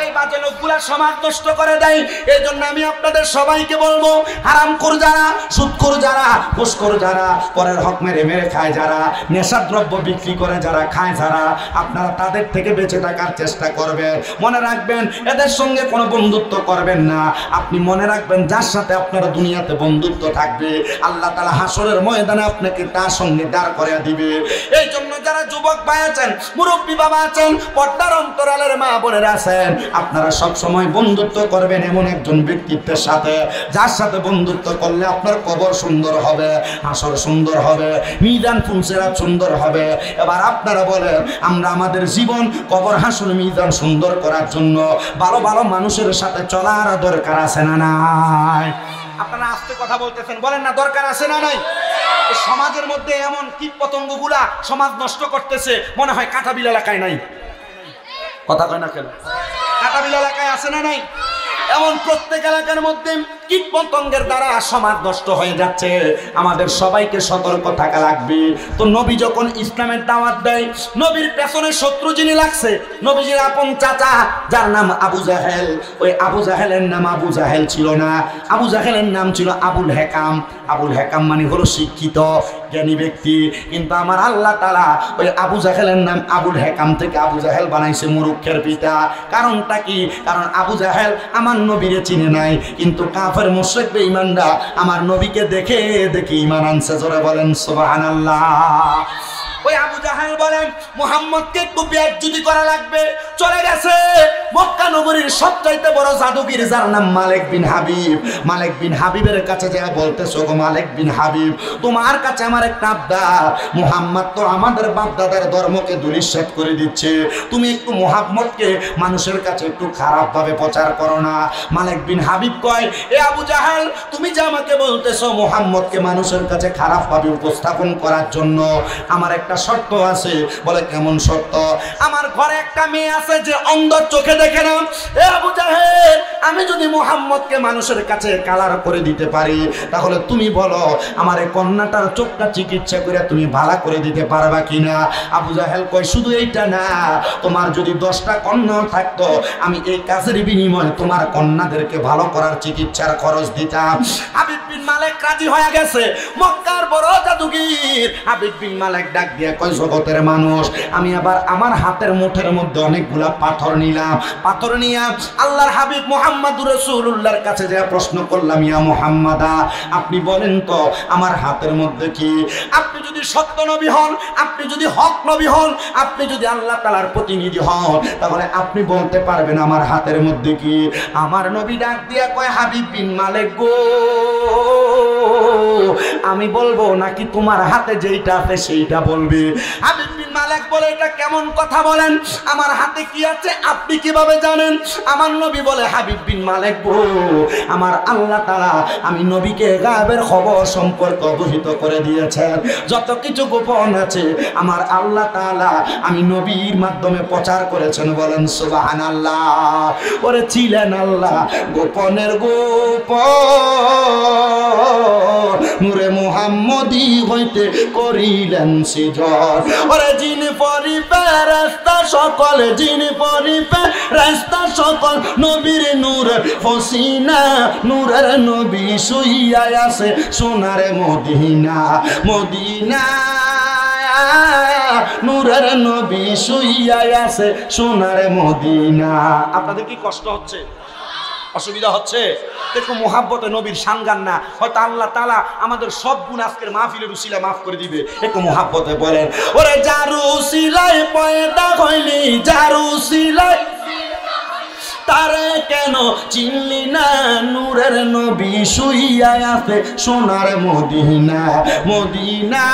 এই বাজে লোকগুলা সমাজ নষ্ট করে দেয়। এই জন্য আমি আপনাদের সবাইকে বলবো, হারামখোর যারা, সুদখোর যারা, ঘুষখোর যারা, পরের হক মেরে মেরে খায় যারা, নেশাদ্রব্য বিক্রি করে যারা খায় যারা, আপনারা তাদের থেকে বেঁচে থাকার চেষ্টা করবেন। মনে রাখবেন এদের সঙ্গে সঙ্গে কোনো বন্ধুত্ব করবেন না। আপনি মনে রাখবেন যার সাথে আপনার দুনিয়াতে বন্ধুত্ব থাকবে আল্লাহ তাআলা হাসরের ময়দানে আপনাকে তার সঙ্গে দাঁড় করিয়ে দিবে। এই জন্য যারা যুবক ভাই আছেন, মুরব্বী বাবা আছেন, পর্দার অন্তরালের মা বোনেরা আছেন, আপনারা সব সময় বন্ধুত্ব করবেন এমন একজন ব্যক্তিত্বের সাথে যার সাথে বন্ধুত্ব করলে আপনার কবর সুন্দর হবে, হাসর সুন্দর হবে, মিজান ফুলসিরাত সুন্দর হবে। এবার আপনারা বলেন আমরা আমাদের জীবন কবর হাসর মিজান সুন্দর করার জন্য ভালো ভালো মানুষের সাথে চলার দরকার আছে না নাই? আপনারা আস্তে কথা বলতেছেন, বলেন না দরকার আছে না নাই? সমাজের মধ্যে এমন কীট পতঙ্গগুলা সমাজ নষ্ট করতেছে, মনে হয় কাঁটাবিল এলাকায় নাই। কথা কয় না কেন? কাঁটাবিল এলাকায় আছে না নাই? এমন প্রত্যেক এলাকার মধ্যে কীট পতঙ্গের দ্বারা সমাজ নষ্ট হয়ে যাচ্ছে। আমাদের সবাইকে সতর্ক থাকা লাগবে। তো নবী যখন ইসলামের দাওয়াত দেয়, নবীর পেছনে শত্রু যিনি লাগছে, নবীজির আপন চাচা যার নাম আবু জাহেল, ওই আবু জাহেলের নাম আবু জাহেল ছিল না, আবু জাহেলের নাম ছিল আবুল হেকাম। আবুল হেকাম মানে হলো শিক্ষিত জ্ঞানী ব্যক্তি, কিন্তু আমার আল্লাহ তাআলা ওই আবু জাহেলের নাম আবুল হেকাম থেকে আবু জাহেল বানাইছে মূর্খের পিতা। কারণটা কি? কারণ আবু জাহেল আমার নবীরে চিনে নাই, কিন্তু কাফের মুশরিক বেঈমানরা আমার নবীকে দেখে দেখে ঈমান আনছে। জোরে বলেন সুবহানাল্লাহ। ওই আবু জাহেল বলেন মুহাম্মদকে একটু বেইজ্জতি করা লাগবে, চলে গেছে মক্কা নগরীর সবচাইতে বড় জাদুগির যার নাম মালিক বিন হাবিব। মালিক বিন হাবিবের কাছে যা বলতেছো, গো মালিক বিন হাবিব, তোমার কাছে আমার একটা আবদার, মুহাম্মদ তো আমাদের বাপ দাদার ধর্মকে ধূলিসাৎ করে দিচ্ছে, তুমি একটু মুহাম্মদকে মানুষের কাছে একটু খারাপ ভাবে প্রচার করো না। মালিক বিন হাবিব কয়, এ আবু জাহেল, তুমি যে আমাকে বলতেছো মুহাম্মদকে মানুষের কাছে খারাপ ভাবে উপস্থাপন করার জন্য, আমার একটা শর্ত আছে। বলে কেমন শর্ত? আমার ঘরে একটা মেয়ে আছে যে অন্ধ, চোখে দেখে না। এ আবু জাহেল, আমি যদি মুহাম্মদকে মানুষের কাছে কালার করে দিতে পারি, তাহলে তুমি বলো আমার এই কন্যাটার চোখটা চিকিৎসা করে তুমি ভালো করে দিতে পারবা কিনা? আবু জাহেল কয়, শুধু এইটা না, তোমার যদি 10টা কন্যা থাকতো, আমি এই কাজের বিনিময়ে তোমার কন্যাদেরকে ভালো করার চিকিৎসার খরচ দিতাম। হাবিব বিন মালিক রাজি হয়ে গেছে। মক্কার বড় জাদুগির হাবিব বিন মালিক ডাক দিয়ে কয়, জগতের মানুষ, আমি আবার আমার হাতের মুঠের মধ্যে অনেকগুলা পাথর নিলাম। পাথর নিয়ে আল্লাহর হাবিব মুহাম্মদুর রাসূলুল্লাহর কাছে যা প্রশ্ন করলাম, ইয়া মুহাম্মাদা, আপনি বলেন তো আমার হাতের মধ্যে কি? আপনি যদি সত্য নবী হন, আপনি যদি হক নবী হন, আপনি যদি আল্লাহ তাআলার প্রতিনিধি হন, তাহলে আপনি বলতে পারবেন আমার হাতের মধ্যে কি? আমার নবী ডাক দিয়া কয়, হাবিব বিন মালিক গো, আমি বলবো নাকি তোমার হাতে যেইটা আছে সেইটা বলবে? হাবিব বিন মালিক বলে, এটা কেমন কথা বলেন? আমার হাতে কি আছে আপনি কিভাবে জানেন? আমার নবী বলে, হাবিব বিন মালিক গো, আমার আল্লাহ তাআলা আমি নবীকে গায়েবের খবর সম্পর্কে অবহিত করে দিয়েছেন। যত কিছু গোপন আছে আমার আল্লাহ তাআলা আমি নবীর মাধ্যমে প্রচার করেছেন। বলেন সুবহানাল্লাহ। ওরে ছিলেন আল্লাহ গোপনের গোপন, নূরে মুহাম্মদী হইতে করিলেন সৃজন। ওরে জিন পরি ফেরেশতা সকল, জিন পরি ফেরেশতা সকল, নবীর নূর ফসিনা, নূরের নবী শুইয়া আছে সোনার মদিনা। মদিনা নূরের নবী শুইয়া আছে সোনার মদিনা। আপনাদের কি কষ্ট হচ্ছে? অসুবিধা হচ্ছে? দেখো মুহাব্বতে নবীর শান গান না, হয়তো আল্লাহ তাআলা আমাদের সব গুনাহ আজকের মাহফিলের উসিলা মাফ করে দিবে। একটু মুহাব্বতে বলেন, ওরে যারু উসিলায় পয়দা হইলি, যারু উসিলায় তারে কেন চিনলি না, নূরের নবী শুইয়া আছে সোনার মদিনা। মদিনা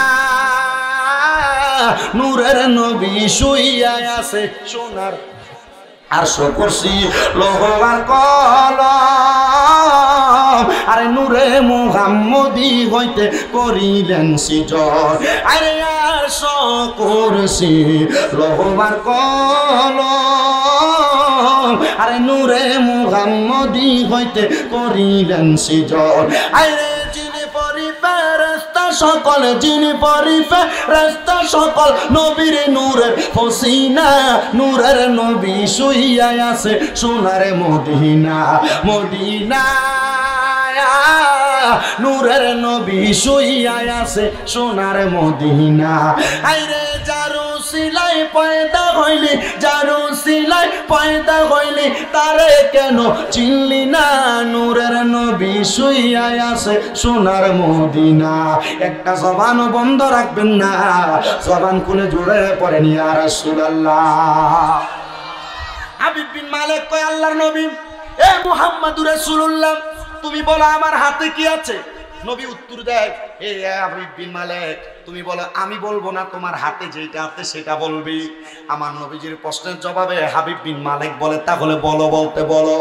নূরের নবী শুইয়া আছে সোনার, আর করছি লোহার কলম, আরে নূরে মুহাম্মদী হইতে করিলেন সৃজন। আরে আর করছি লোহার কলম, আরে নূরে মুহাম্মদী হইতে করিলেন সৃজন। আরে যিনি পরি ফেরেশতা সকল, যিনি পরি ফেরেশতা সকল, নবীর নূরের ফসিনা, নূরের নবী শুইয়া আছে সোনার মদিনা। মদিনা নূরের নবী শুইয়া আছে সোনার মদিনা। আইরে যারু সিলাই পয়দা হইলি, যারু সিলাই পয়দা হইলি, তারে কেন চিনলি না? নূরের নবী শুইয়া আছে সোনার মদিনা। একটা জবান বন্ধ রাখবেন না, জবান খুলে জুড়ে পড়েন ইয়া রাসূলুল্লাহ। হাবিব বিন মালিক কয় আল্লাহর নবী, এ মুহাম্মাদুর রাসূলুল্লাহ, তুমি বলো আমার হাতে কি আছে? নবী উত্তর দেয়, এ হাবিব বিন মালিক, তুমি বলো, আমি বলবো না, তোমার হাতে যেটা আছে সেটা বলবি। আমার নবীজির প্রশ্নের জবাবে হাবিব বিন মালিক বলে, তাহলে বলো, বলতে বলো।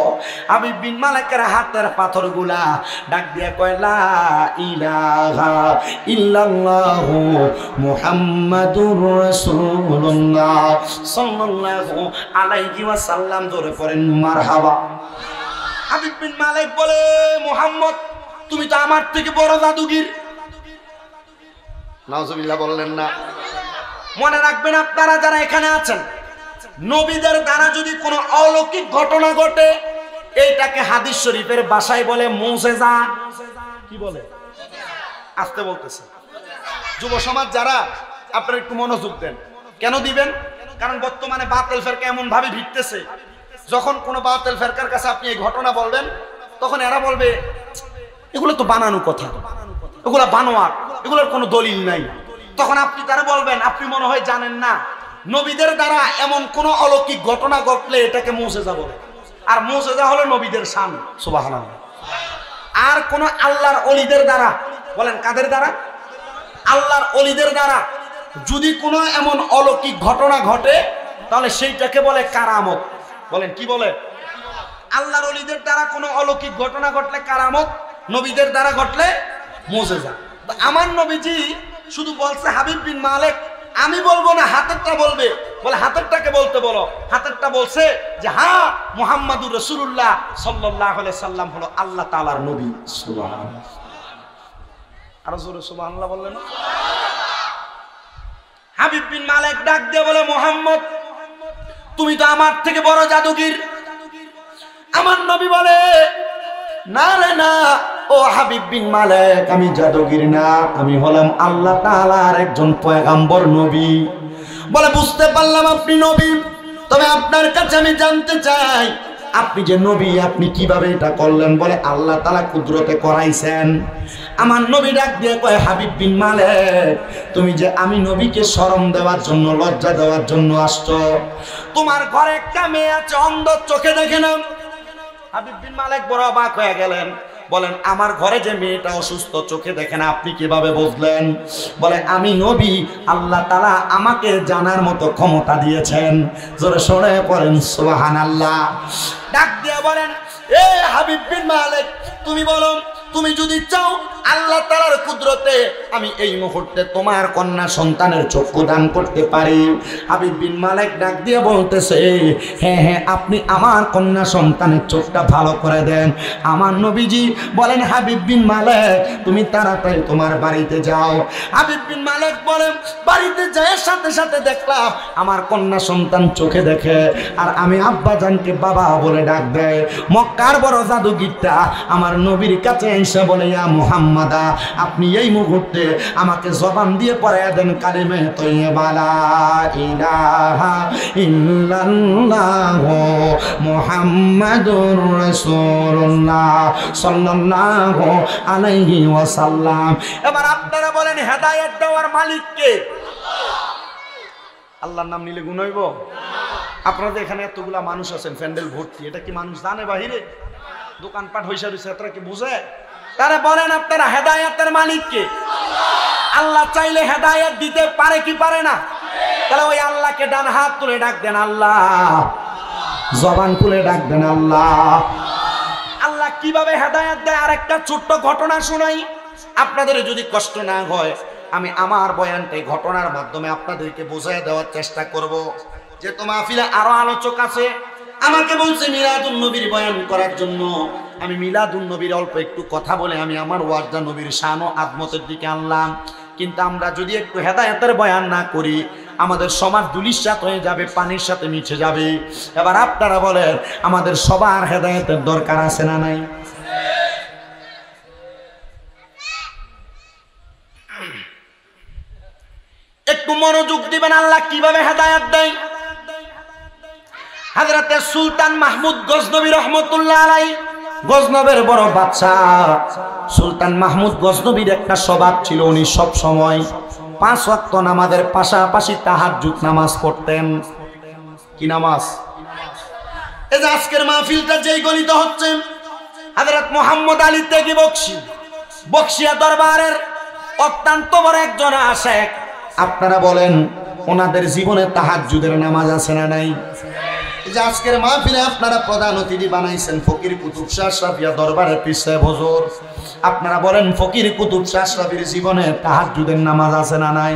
হাবিব বিন মালিকের হাতের পাথরগুলা ডাক দিয়া কয়, লা ইলাহা ইল্লাল্লাহু মুহাম্মাদুর রাসূলুল্লাহ সাল্লাল্লাহু আলাইহি ওয়াসাল্লাম। ধরে পড়েন মারহাবা। হাবিব বিন মালিক বলে, মুহাম্মদ, তুমি তো আমার থেকে বড় জাদুগির। নাউজুবিল্লাহ বললেন না? মনে রাখবেন আপনারা যারা এখানে আছেন, নবীদের দ্বারা যদি কোনো অলৌকিক ঘটনা ঘটে, এইটাকে হাদিস শরীফের ভাষায় বলে মুজিজা। কি বলে? আসতে বলতেছে যুব সমাজ যারা, আপনারা একটু মনোযোগ দেন। কেন দিবেন? কারণ বর্তমানে বাতিল ফেরকা এমন ভাবে ভিড়তেছে, যখন কোনো বাতিল ফেরকার কাছে আপনি এই ঘটনা বলবেন, তখন এরা বলবে এগুলো তো বানানো কথা, এগুলো বানোয়ার, এগুলোর কোনো দলিল নাই। তখন আপনি তারা বলবেন, আপনি মনে হয় জানেন না, নবীদের দ্বারা এমন কোন অলৌকিক ঘটনা ঘটলে এটাকে মুজিজা বলে। আর মুজিজা হলো নবীদের শান। সুবহানাল্লাহ। আর কোন আল্লাহর ওলিদের দ্বারা, বলেন কাদের দ্বারা? আল্লাহর ওলিদের দ্বারা যদি কোনো এমন অলৌকিক ঘটনা ঘটে, তাহলে সেইটাকে বলে কারামত। বলেন কি বলে? আল্লাহর ওলিদের দ্বারা কোনো অলৌকিক ঘটনা ঘটলে কারামত, নবীদের দ্বারা ঘটলে মুজিজা। আমার নবীজি শুধু বলছে হাবিব বিন মালিক, আমি বলবো না, হাতেরটা বলবে। বলে হাতেরটাকে বলতে বলো। হাতেরটা বলছে যে হ্যাঁ, মুহাম্মাদুর রাসূলুল্লাহ সাল্লাল্লাহু আলাইহি সাল্লাম হলো আল্লাহ তাআলার নবী। সুবহানাল্লাহ। আর জোরে সুবহানাল্লাহ বললেন। হাবিব বিন মালিক ডাক দিয়ে বলে, মুহাম্মদ, তুমি তো আমার থেকে বড় জাদুগির। আমার নবী বলে, না রে না, ও হাবিব বিন মালিক, আমি জাদুগির না, আমি হলাম আল্লাহ তাআলার একজন পয়গম্বর নবী। বলে বুঝতে পারলাম আপনি নবী, তবে আপনার কাছে আমি জানতে চাই, আপনি যে নবী, আপনি কিভাবে এটা করলেন? বলে আল্লাহ তাআলা কুদরতে করাইছেন। আমার নবী ডাক দিয়ে কয়, হাবিব বিন মালিক, তুমি যে আমি নবীকে শরম দেওয়ার জন্য, লজ্জা দেওয়ার জন্য আসছো। তোমার ঘরে একটা মেয়ে আছে, অন্ধ, চোখে দেখে না। হাবিব বিন মালিক বড় অবাক হয়ে গেলেন। বলেন, আমার ঘরে যে মেয়েটা অসুস্থ, চোখে দেখে না, আপনি কিভাবে বুঝলেন? বলে আমি নবী, আল্লাহ তাআলা আমাকে জানার মতো ক্ষমতা দিয়েছেন। জোরে সরে পড়েন সুবহানাল্লাহ। ডাক দিয়ে বলেন, এ হাবিব বিন মালিক, তুমি বলো, তুমি যদি চাও আল্লাহ তাআলার কুদরতে আমি এই মুহূর্তে তোমার কন্যা সন্তানের চক্ষু দান করতে পারি। হাবিব বিন মালিক ডাক দিয়ে বলতেছে, হ্যাঁ হ্যাঁ, আপনি আমার কন্যা সন্তানের চোখটা ভালো করে দেন। আমার নবীজি বলেন, হাবিব বিন মালিক, তুমি তাড়াতাড়ি তোমার বাড়িতে যাও। হাবিব বিন মালিক বলেন, বাড়িতে যাওয়ার সাথে সাথে দেখলাম আমার কন্যা সন্তান চোখে দেখে, আর আমি আব্বাজানকে বাবা বলে ডাক দেয়। মক্কার বড় জাদুগিরটা আমার নবীর কাছে এসে বলে, ইয়া মুহাম্মাদা, আপনি এই মুহূর্তে আমাকে জবান দিয়ে পড়ায়া দেন কালিমে তয়্যিবা লা ইলাহা ইল্লাল্লাহু মুহাম্মাদুর রাসূলুল্লাহ সাল্লাল্লাহু আলাইহি ওয়াসাল্লাম। এবার আপনারা বলেন, হেদায়েত দেওয়ার মালিক কে? আল্লাহর নাম নিলে গুণ হইব? আপনাদের এখানে এতগুলা মানুষ আছেন, প্যান্ডেল ভর্তি, এটা কি মানুষ জানে বাহিরে? দোকানপাট হইসা রইছে, এতটা কি বুঝে? তারা বলেন, আপনারা হেদায়েতের মালিক কে? আল্লাহ চাইলে হেদায়েত দিতে পারে কি পারে না? তাহলে ওই আল্লাহকে ডান হাত তুলে ডাক দেন আল্লাহ, জবান খুলে ডাক দেন আল্লাহ। আল্লাহ কিভাবে হেদায়েত দেয় আরেকটা ছোট্ট ঘটনা শুনাই। আপনাদের যদি কষ্ট না হয়, আমি আমার বয়ানটা এই ঘটনার মাধ্যমে আপনাদেরকে বোঝায় দেওয়ার চেষ্টা করব। যে তোমার মাহফিলে আরো আলোচক আছে, আমাকে বলছে মিলাদুন নবীর বয়ান করার জন্য। আমি মিলাদুন নবীর অল্প একটু কথা বলে আমি আমার ওয়াজদা নবীর শান ও আজমতের দিকে আনলাম। কিন্তু আমরা যদি একটু হেদায়েতের বয়ান না করি, আমাদের সমাজ দুলিশাত হয়ে যাবে, পানির সাথে মিশে যাবে। এবার আপনারা বলেন, আমাদের সবার হেদায়েতের দরকার আছে না নাই? একটু মনোযোগ দিবেন আল্লাহ কিভাবে হেদায়েত দেয়। হযরতে সুলতান মাহমুদ গজনবী রহমতুল্লাহ আলাইহি, গজনবের বড় বাদশাহ সুলতান মাহমুদ গজনবীর একটা স্বভাব ছিল, উনি সব সময় 5 ওয়াক্ত নামাজের পাশাপাশি তাহাজ্জুদ নামাজ পড়তেন। কি নামাজ? এই যে আজকের মাহফিলটা যেই গলিত হচ্ছে, হযরত মুহাম্মদ আলী তেগি বকশিয়া দরবারের অত্যন্ত বড় একজন আশেক। আপনারা বলেন ওনাদের জীবনে তাহাজ্জুদের নামাজ আছে না নাই? যে আজকের মাহফিলে আপনারা প্রধান অতিথি বানাইছেন ফকির কুতুব শাহ আশরাফিয়া দরবারের পীর সাহেব হুজুর। আপনারা বলেন ফকির কুতুব শাহ আশরাফির জীবনে তাহাজ্জুদের নামাজ আছে না নাই?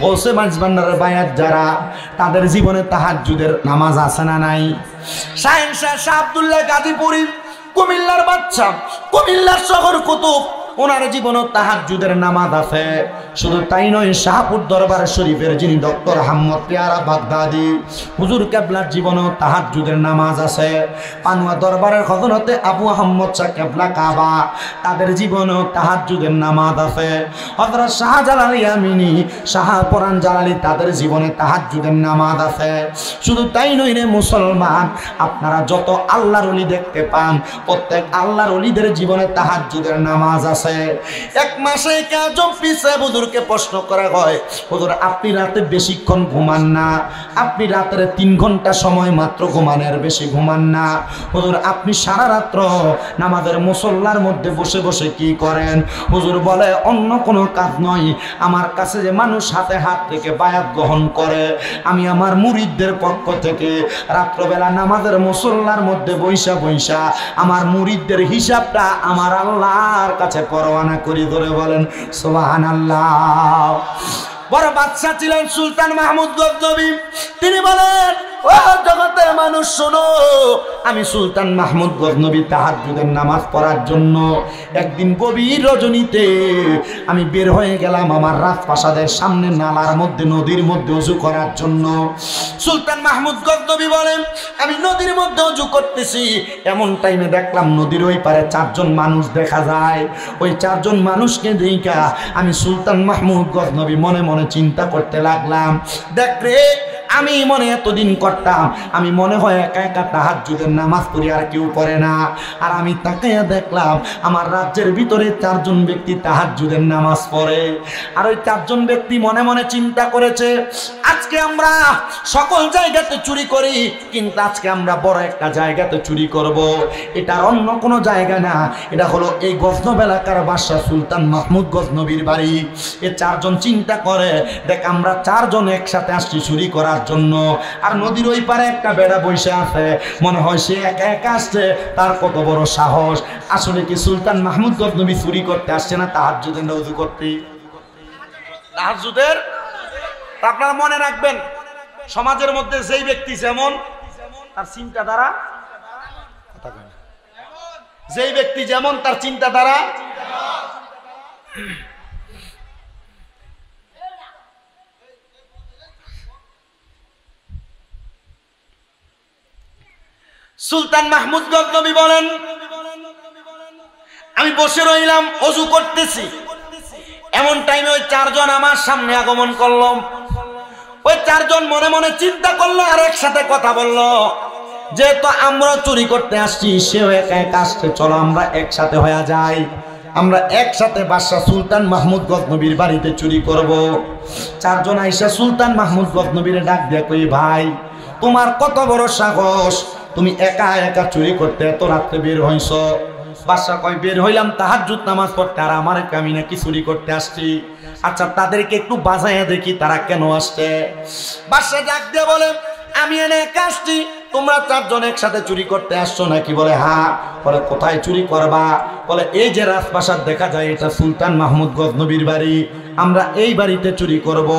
গৌসে মাঝবান্ডারের বায়াত যারা, তাদের জীবনে তাহাজ্জুদের নামাজ আছে না নাই? শাহেনশাহ শাহ আব্দুল্লাহ গাজীপুরী, কুমিল্লার বাদশা, কুমিল্লার শহর কুতুব, ওনার জীবনে তাহাজ্জুদের নামাজ আছে। শুধু তাই নয়, শাহপুর দরবার শরীফের যিনি ডক্টর আহমদ পেয়ারা বাগদাদি হুজুর কেবলার জীবনেও তাহাজ্জুদের নামাজ আছে। পানুয়া দরবারের হযরতে আবু আহমদ শাহ কেবলা কাবা, তাদের জীবনেও তাহাজ্জুদের নামাজ আছে। হযরত শাহজালাল ইয়ামিনী, শাহপরান জালালি, তাদের জীবনে তাহাজ্জুদের নামাজ আছে। শুধু তাই নয় রে মুসলমান, আপনারা যত আল্লাহর ওলি দেখতে পান, প্রত্যেক আল্লাহর ওলিদের জীবনে তাহাজ্জুদের নামাজ আছে। এক মাসে কাজম পিছে হুজুরকে প্রশ্ন করা হয়, হুজুর আপনি রাতে বেশিক্ষণ ঘুমান না, আপনি রাতের 3 ঘন্টা সময় মাত্র ঘুমানোর বেশি ঘুমান না, হুজুর আপনি সারা রাত্র নামাজের মুসল্লার মধ্যে বসে বসে কি করেন? হুজুর বলে অন্য কোনো কাজ নয়, আমার কাছে যে মানুষ হাতে হাত থেকে বায়াত গ্রহণ করে, আমি আমার মুরিদদের পক্ষ থেকে রাত্রবেলা নামাজের মুসল্লার মধ্যে বৈশা বৈশা আমার মুরিদদের হিসাবটা আমার আল্লাহর কাছে পরোয়ানা করি। ধরে বলেন সুবহানাল্লাহ। বড় বাদশা ছিলেন সুলতান মাহমুদ গজনবী। তিনি বলেন, ও জগতের মানুষ শোনো, আমি সুলতান মাহমুদ গজনবী তাহাজ্জুদের নামাজ পড়ার জন্য একদিন গভীর রজনীতে আমি বের হয়ে গেলাম আমার রাজপ্রাসাদের সামনে নালার মধ্যে, নদীর মধ্যে ওযু করার জন্য। সুলতান মাহমুদ গজনবী বলেন, আমি নদীর মধ্যে ওযু করতেছি, এমন টাইমে দেখলাম নদীর ওই পারে 4 জন মানুষ দেখা যায়। ওই 4 জন মানুষকে দেখা আমি সুলতান মাহমুদ গজনবী মনে মনে চিন্তা করতে লাগলাম, দেখ রে, আমি মনে এতদিন করতাম আমি মনে হয় একা একা তাহাজ্জুদের নামাজ পড়ি, আর কেউ পড়ে না। আর আমি তাকাইয়া দেখলাম আমার রাজ্যের ভিতরে 4 জন ব্যক্তি তাহাজ্জুদের নামাজ পড়ে। আর ওই 4 জন ব্যক্তি মনে মনে চিন্তা করেছে, আজকে আমরা সকল জায়গাতে চুরি করি, কিন্তু আজকে আমরা বড় একটা জায়গাতে চুরি করব। এটা অন্য কোনো জায়গা না, এটা হলো এই গজনব এলাকার বাদশা সুলতান মাহমুদ গজনবীর বাড়ি। এই 4 জন চিন্তা করে, দেখ আমরা 4 জন একসাথে আসছি চুরি করার জন্য, আর নদীর ওই পারে একটা বেড়া বসে আছে, মনে হয় সে একা একা আসছে, তার কত বড় সাহস। আসলে কি সুলতান মাহমুদ গজনবী চুরি করতে আসছে না তাহাজ্জুদের ওযু করতে? তাহাজ্জুদের। আপনারা মনে রাখবেন, সমাজের মধ্যে যেই ব্যক্তি যেমন তার চিন্তাধারা, যেই ব্যক্তি যেমন তার চিন্তাধারা। সুলতান মাহমুদ গজনবী বলেন, আমি বসে রইলাম ওযু করতেছি, এমন টাইমে ওই 4 জন আমার সামনে আগমন করলো। ওই 4 জন মনে মনে চিন্তা করলো আর একসাথে কথা বললো, যেহেতু আমরা চুরি করতে আসছি, সেও একা একা আসছে, চলো আমরা একসাথে হয়ে যাই, আমরা একসাথে বাদশা সুলতান মাহমুদ গজনবীর বাড়িতে চুরি করব। 4 জন আইসা সুলতান মাহমুদ গজনবীরে ডাক দিয়ে কই, ভাই তোমার কত বড় সাহস, তুমি একা একা চুরি করতে এত রাত্রে বের হইছ? বাদশা কয়, বের হইলাম তাহাজ্জুদ নামাজ পড়তে, আর আমার আমি নাকি চুরি করতে আসছি। আচ্ছা তাদেরকে একটু বাজাইয়া দেখি তারা কেন আসছে। বাদশা ডাক দিয়ে বলে, আমি এনে একা আসছি, তোমরা 4 জন একসাথে চুরি করতে আসছো নাকি? বলে হ্যাঁ। বলে কোথায় চুরি করবা? বলে এই যে রাজপ্রাসাদ দেখা যায়, এটা সুলতান মাহমুদ গজনবীর বাড়ি, আমরা এই বাড়িতে চুরি করব।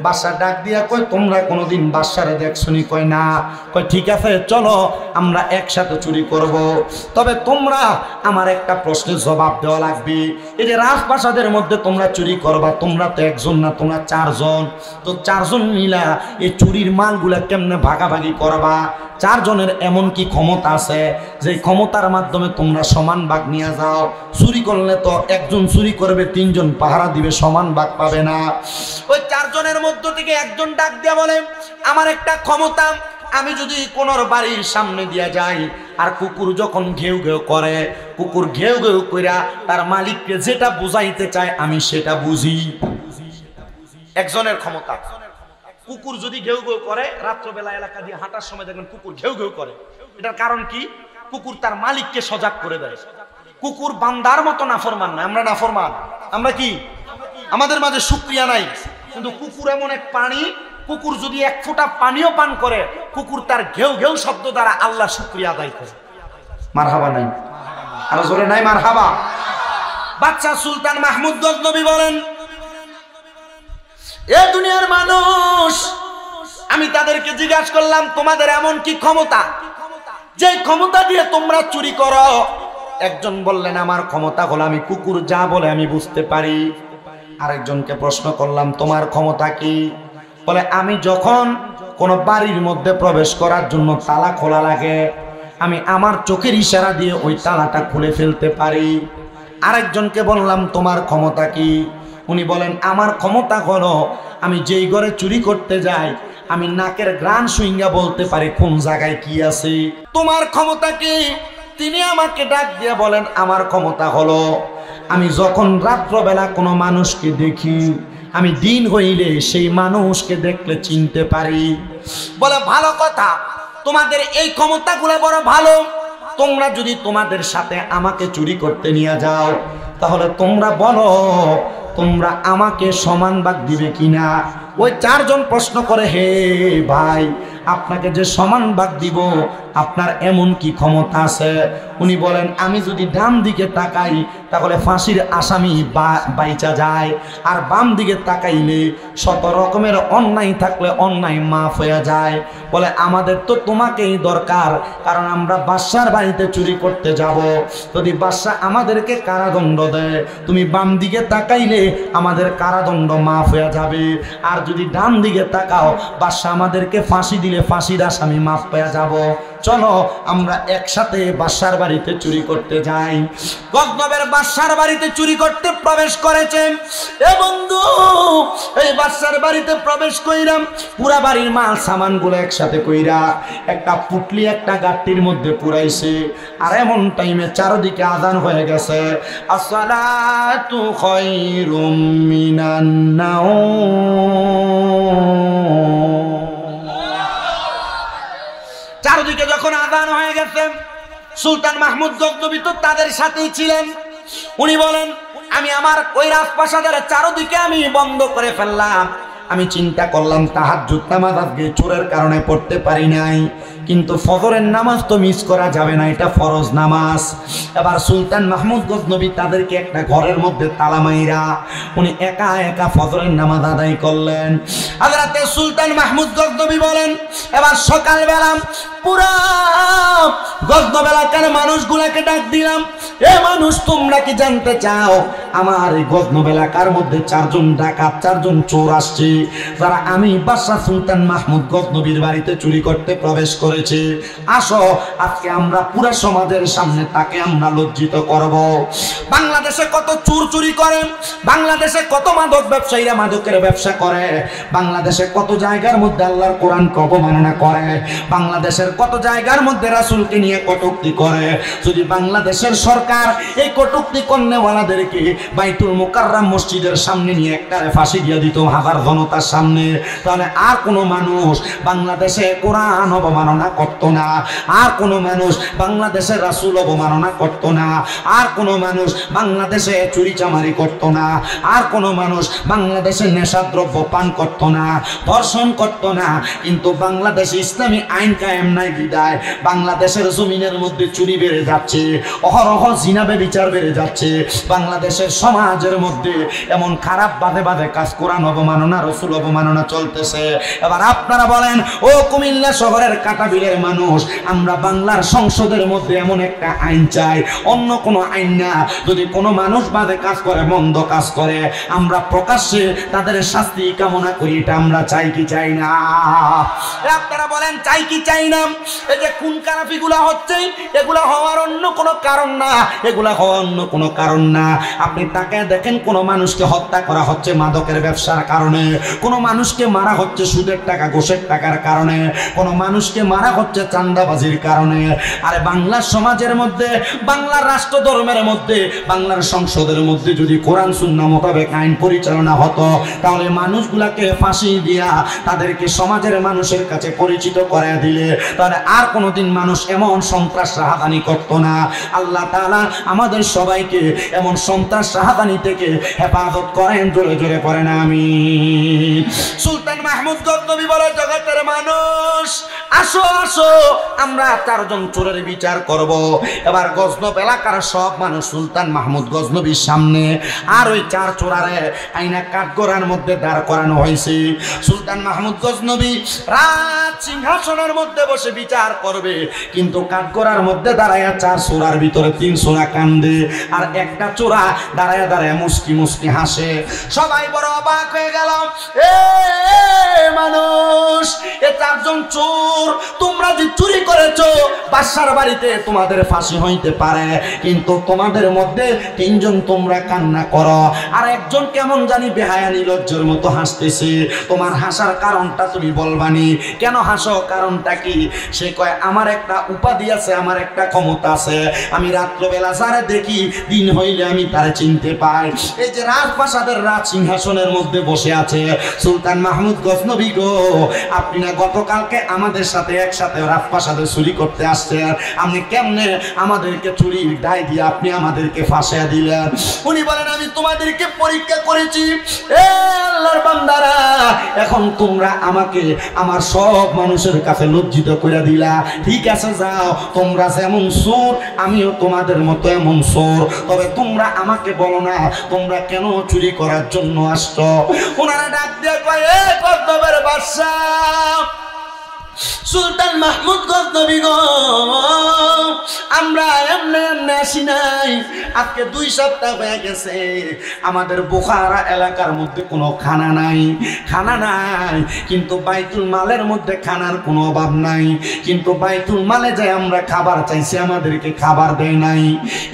বাদশা ডাক দিয়া কয়, তোমরা কোনোদিন বাদশারে দেখছনি? কয় না। কয় ঠিক আছে, চলো আমরা একসাথে চুরি করব, তবে তোমরা আমার একটা প্রশ্নের জবাব দেওয়া লাগবে। এই যে রাজপ্রাসাদের মধ্যে তোমরা চুরি করবা, তোমরা তো 1 জন না, তোমরা 4 জন, তো 4 জন মিলা এই চুরির মালগুলা কেমনে ভাগাভাগি করবা? 4 জনের এমন কি ক্ষমতা আছে যে ক্ষমতার মাধ্যমে তোমরা সমান ভাগ নিয়ে যাও? চুরি করলে তো 1 জন চুরি করবে, 3 জন পাহারা দিবে, সমান ভাগ পাবে না। ওই চারজনের মধ্য থেকে একজন ডাক দিয়ে বলে, আমার একটা ক্ষমতা, আমি যদি কোনোর বাড়ির সামনে দিয়া যাই আর কুকুর যখন ঘেউ ঘেউ করে, কুকুর ঘেউ ঘেউ কইরা তার মালিককে যেটা বুঝাইতে চায় আমি সেটা বুঝি। একজনের ক্ষমতা, কুকুর যদি ঘেউ ঘেউ করে, রাত্রবেলা এলাকা দিয়ে হাঁটার সময় দেখবেন কুকুর ঘেউ ঘেউ করে, এটার কারণ কি? কুকুর তার মালিককে সজাগ করে দেয়। কুকুর বান্দার মতো নাফরমান না, আমরা নাফরমান। আমরা কি? আমাদের মাঝে শুকরিয়া নাই। কিন্তু কুকুর এমন এক প্রাণী, কুকুর যদি এক ফোঁটা পানিও পান করে, কুকুর তার ঘেউ ঘেউ শব্দ দ্বারা আল্লাহ শুকরিয়া আদায় করে। মারহাবা নাই? আরো জোরে নাই মারহাবা? বাদশা সুলতান মাহমুদ গজনবী বলেন, এ দুনিয়ার মানুষ, আমি তাদেরকে জিজ্ঞাসা করলাম তোমাদের এমন কি ক্ষমতা যে ক্ষমতা দিয়ে তোমরা চুরি করো? একজন বললেন আমার ক্ষমতা হলো আমি কুকুর যা বলে আমি বুঝতে পারি। আরেকজনকে প্রশ্ন করলাম তোমার ক্ষমতা কি? বলে আমি যখন কোনো বাড়ির মধ্যে প্রবেশ করার জন্য তালা খোলা লাগে, আমি আমার চোখের ইশারা দিয়ে ওই তালাটা খুলে ফেলতে পারি। আরেকজনকে বললাম তোমার ক্ষমতা কি? উনি বলেন আমার ক্ষমতা হলো আমি যেই ঘরে চুরি করতে যাই আমি নাকের গ্রান সুইঙ্গা বলতে পারি কোন জায়গায় কি আছে। তোমার ক্ষমতা কি? তিনি আমাকে ডাক দিয়ে বলেন আমার ক্ষমতা হলো আমি যখন রাত্রবেলা কোনো মানুষকে দেখি, আমি দিন হইলে সেই মানুষকে দেখলে চিনতে পারি। বলে ভালো কথা, তোমাদের এই ক্ষমতাগুলো বড় ভালো। তোমরা যদি তোমাদের সাথে আমাকে চুরি করতে নিয়ে যাও, তাহলে তোমরা বলো তোমরা আমাকে সমান ভাগ দিবে কিনা। ওই চারজন প্রশ্ন করে, হে ভাই, আপনাকে যে সমান ভাগ দিব আপনার এমন কি ক্ষমতা আছে? উনি বলেন আমি যদি ডান দিকে তাকাই তাহলে ফাঁসির আসামি বাইচা যায়, আর বাম দিকে তাকাইলে শত রকমের অন্যায় থাকলে অন্যায় মাফ হয়ে যায়। বলে আমাদের তো তোমাকেই দরকার, কারণ আমরা বাদশার বাড়িতে চুরি করতে যাব। যদি বাদশা আমাদেরকে কারাদণ্ড দেয়, তুমি বাম দিকে তাকাইলে আমাদের কারাদণ্ড মাফ হয়ে যাবে, আর যদি ডান দিকে তাকাও বাদশা আমাদেরকে ফাঁসি দিলে ফাঁসির আসামি মাফ পেয়ে যাব। চলো আমরা একসাথে বাদশার বাড়িতে চুরি করতে যাই। গজনবের বাদশার বাড়িতে চুরি করতে প্রবেশ করেছেন। এ বন্ধু, এই বাদশার বাড়িতে প্রবেশ কইরাম, পুরা বাড়ির মাল সামানগুলো একসাথে কইরা একটা পুটলি একটা গাট্টির মধ্যে পুরাইছে। আর এমন টাইমে চারদিকে আযান হয়ে গেছে, আসসালাতু খায়রুম মিনান নাওম। চারদিকে যখন আযান হয়ে গেছে, সুলতান মাহমুদ গজনবী তো তাদের সাথেই ছিলেন। উনি বলেন আমি আমার ওই রাজপ্রাসাদের চারদিকে আমি বন্ধ করে ফেললাম। আমি চিন্তা করলাম তাহাজ্জুদ নামাজ আজকে চোরের কারণে পড়তে পারি নাই, কিন্তু ফজরের নামাজ তো মিস করা যাবে না, এটা ফরজ নামাজ। এবার সুলতান মাহমুদ গজনবী তাদেরকে একটা ঘরের মধ্যে তালা মাইরা উনি একা একা ফজরের নামাজ আদায় করলেন। হযরতে সুলতান মাহমুদ গজনবী বলেন এবার সকালবেলা পুরা গজনব এলাকার মানুষগুলাকে ডাক দিলাম, এ মানুষ তোমরা কি জানতে চাও আমার এই গজনব এলাকার মধ্যে চারজন ডাকাত, চারজন চোর আসছে, যারা আমি বাদশা সুলতান মাহমুদ গজনবীর বাড়িতে চুরি করতে প্রবেশ করেছে। আসো আজকে আমরা পুরা সমাজের সামনে তাকে আমরা লজ্জিত করব। বাংলাদেশে কত চোর চুরি করে, বাংলাদেশে কত মাদক ব্যবসায়ীরা মাদকের ব্যবসা করে, বাংলাদেশে কত জায়গার মধ্যে আল্লাহর কোরআনকে অবমাননা করে, বাংলাদেশের কত জায়গার মধ্যে রাসূলকে নিয়ে কটূক্তি করে। যদি বাংলাদেশের সরকার এই কটূক্তি কর্নেওয়ালাদেরকে বাইতুল মুকাররম মসজিদের সামনে নিয়ে একটা ফাঁসি দিয়ে দিত হাজার জনতার সামনে, তাহলে আর কোনো মানুষ বাংলাদেশে কোরআন অবমাননা করতো না, আর কোনো মানুষ বাংলাদেশের রাসূল অবমাননা করতো না, আর কোনো মানুষ বাংলাদেশে চুরি চামারি করতো না, আর কোনো মানুষ বাংলাদেশে নেশাদ্রব্য পান করতো না, ধর্ষণ করতো না। কিন্তু বাংলাদেশে ইসলামী আইন কায়েম নাই বিদায় বাংলাদেশের জমিনের মধ্যে চুরি বেড়ে যাচ্ছে, অহরহ জিনা ব্যভিচার বেড়ে যাচ্ছে। বাংলাদেশের সমাজের মধ্যে এমন খারাপ বাধে বাধে কাজ, কোরআন অবমাননা, রাসূল অবমাননা চলতেছে। এবার আপনারা বলেন, ও কুমিল্লা শহরের কাটাবিলের মানুষ, আমরা বাংলার সংসদের মধ্যে এমন একটা আইন চাই, অন্য কোনো আইন না। যদি কোনো মানুষ বাধে কাজ করে, মন্দ কাজ করে, আমরা প্রকাশ্যে তাদের শাস্তি কামনা করি, এটা আমরা চাই কি চাই না? আপনারা বলেন চাই কি চাই না? এই যে খুন খারাপি গুলা হচ্ছে এগুলা হওয়ার অন্য কোনো কারণ না, এগুলা হওয়ার অন্য কোনো কারণ না। আপনি তাকে দেখেন, কোনো মানুষকে হত্যা করা হচ্ছে মাদকের ব্যবসার কারণে, কোনো মানুষকে মারা হচ্ছে সুদের টাকা ঘুষের টাকার কারণে, কোনো মানুষকে মারা হচ্ছে চাঁদাবাজির কারণে। আরে বাংলার সমাজের মধ্যে, বাংলার রাষ্ট্র ধর্মের মধ্যে, বাংলার সংসদের মধ্যে যদি কোরআন সুন্নাহ মোতাবেক আইন পরিচালনা হতো, তাহলে মানুষগুলাকে ফাঁসি দিয়া তাদেরকে সমাজের মানুষের কাছে পরিচিত করে দিলে তাহলে আর কোনোদিন মানুষ এমন সন্ত্রাস রাহাদানি করতো না। আল্লাহ তাআলা আমাদের সবাইকে এমন সন্ত্রাস রাহাদানি থেকে হেফাজত করেন, জোরে জোরে পড়েন আমিন। সুলতান মাহমুদ গজনবী বলে, জগতের মানুষ আসো আসো, আমরা 4 জন চোরের বিচার করব। এবার গজনব এলাকার সব মানুষ সুলতান মাহমুদ গজনবীর সামনে, আর ওই 4 চোরারে আইনা কাঠগড়ার মধ্যে দাঁড় করানো হয়েছে। সুলতান মাহমুদ গজনবী রাজ সিংহাসনের মধ্যে বসে বিচার করবে, কিন্তু কাঠগড়ার মধ্যে দাঁড়ায়া 4 চোরার ভিতরে 3 চোরা কান্দে, আর একটা চোরা দাঁড়ায়া দাঁড়ায়া মুস্কি মুস্কি হাসে। সবাই বড় অবাক হয়ে গেল, এ মানুষ, এ 4 জন চোর, তোমরা যে চুরি করেছো বাদশার বাড়িতে তোমাদের ফাঁসি হইতে পারে, কিন্তু তোমাদের মধ্যে 3 জন তোমরা কান্না করো, আর একজন কেমন জানি বেহায়া নির্লজ্জের মতো হাসতেছে। তোমার হাসার কারণটা তুমি বলবানি, কেন হাসো, কারণটা কি? সে কয়, আমার একটা উপাধি আছে, আমার একটা ক্ষমতা আছে, আমি রাত্রবেলা যারে দেখি দিন হইলে আমি তারে চিনতে পাই। এই যে রাজপ্রাসাদের রাজ সিংহাসনের মধ্যে বসে আছে সুলতান মাহমুদ গজনবী গো, আপনি না গতকালকে আমাদের সাথে একসাথে রাজপ্রাসাদে চুরি করতে আসছেন, আপনি কেমনে আমাদেরকে চুরির দায় দিয়ে আপনি আমাদেরকে ফাঁসিয়ে দিলেন? উনি বলেন, আমি তোমাদেরকে পরীক্ষা করেছি এ আল্লাহর বান্দারা, এখন তোমরা আমাকে আমার সব মানুষের কাছে লজ্জিত করে দিলা। ঠিক আছে, যাও, তোমরা যেমন চোর আমিও তোমাদের মতো এমন চোর, তবে তোমরা আমাকে বলো না তোমরা কেন চুরি করার জন্য আসছো? ওনারা ডাক দিয়ে কয়, এ গজনবের বাদশা সুলতান মাহমুদ গজনবী গো, আমরা এমনি এমনি আসি নাই, আজকে 2 সপ্তাহ হয়ে গেছে আমাদের বোখারা এলাকার মধ্যে কোনো খানা নাই, খানা নাই, কিন্তু বাইতুল মালের মধ্যে খানার কোনো অভাব নাই, কিন্তু বাইতুল মালে যাই আমরা খাবার চাইছি, আমাদেরকে খাবার দেয় নাই।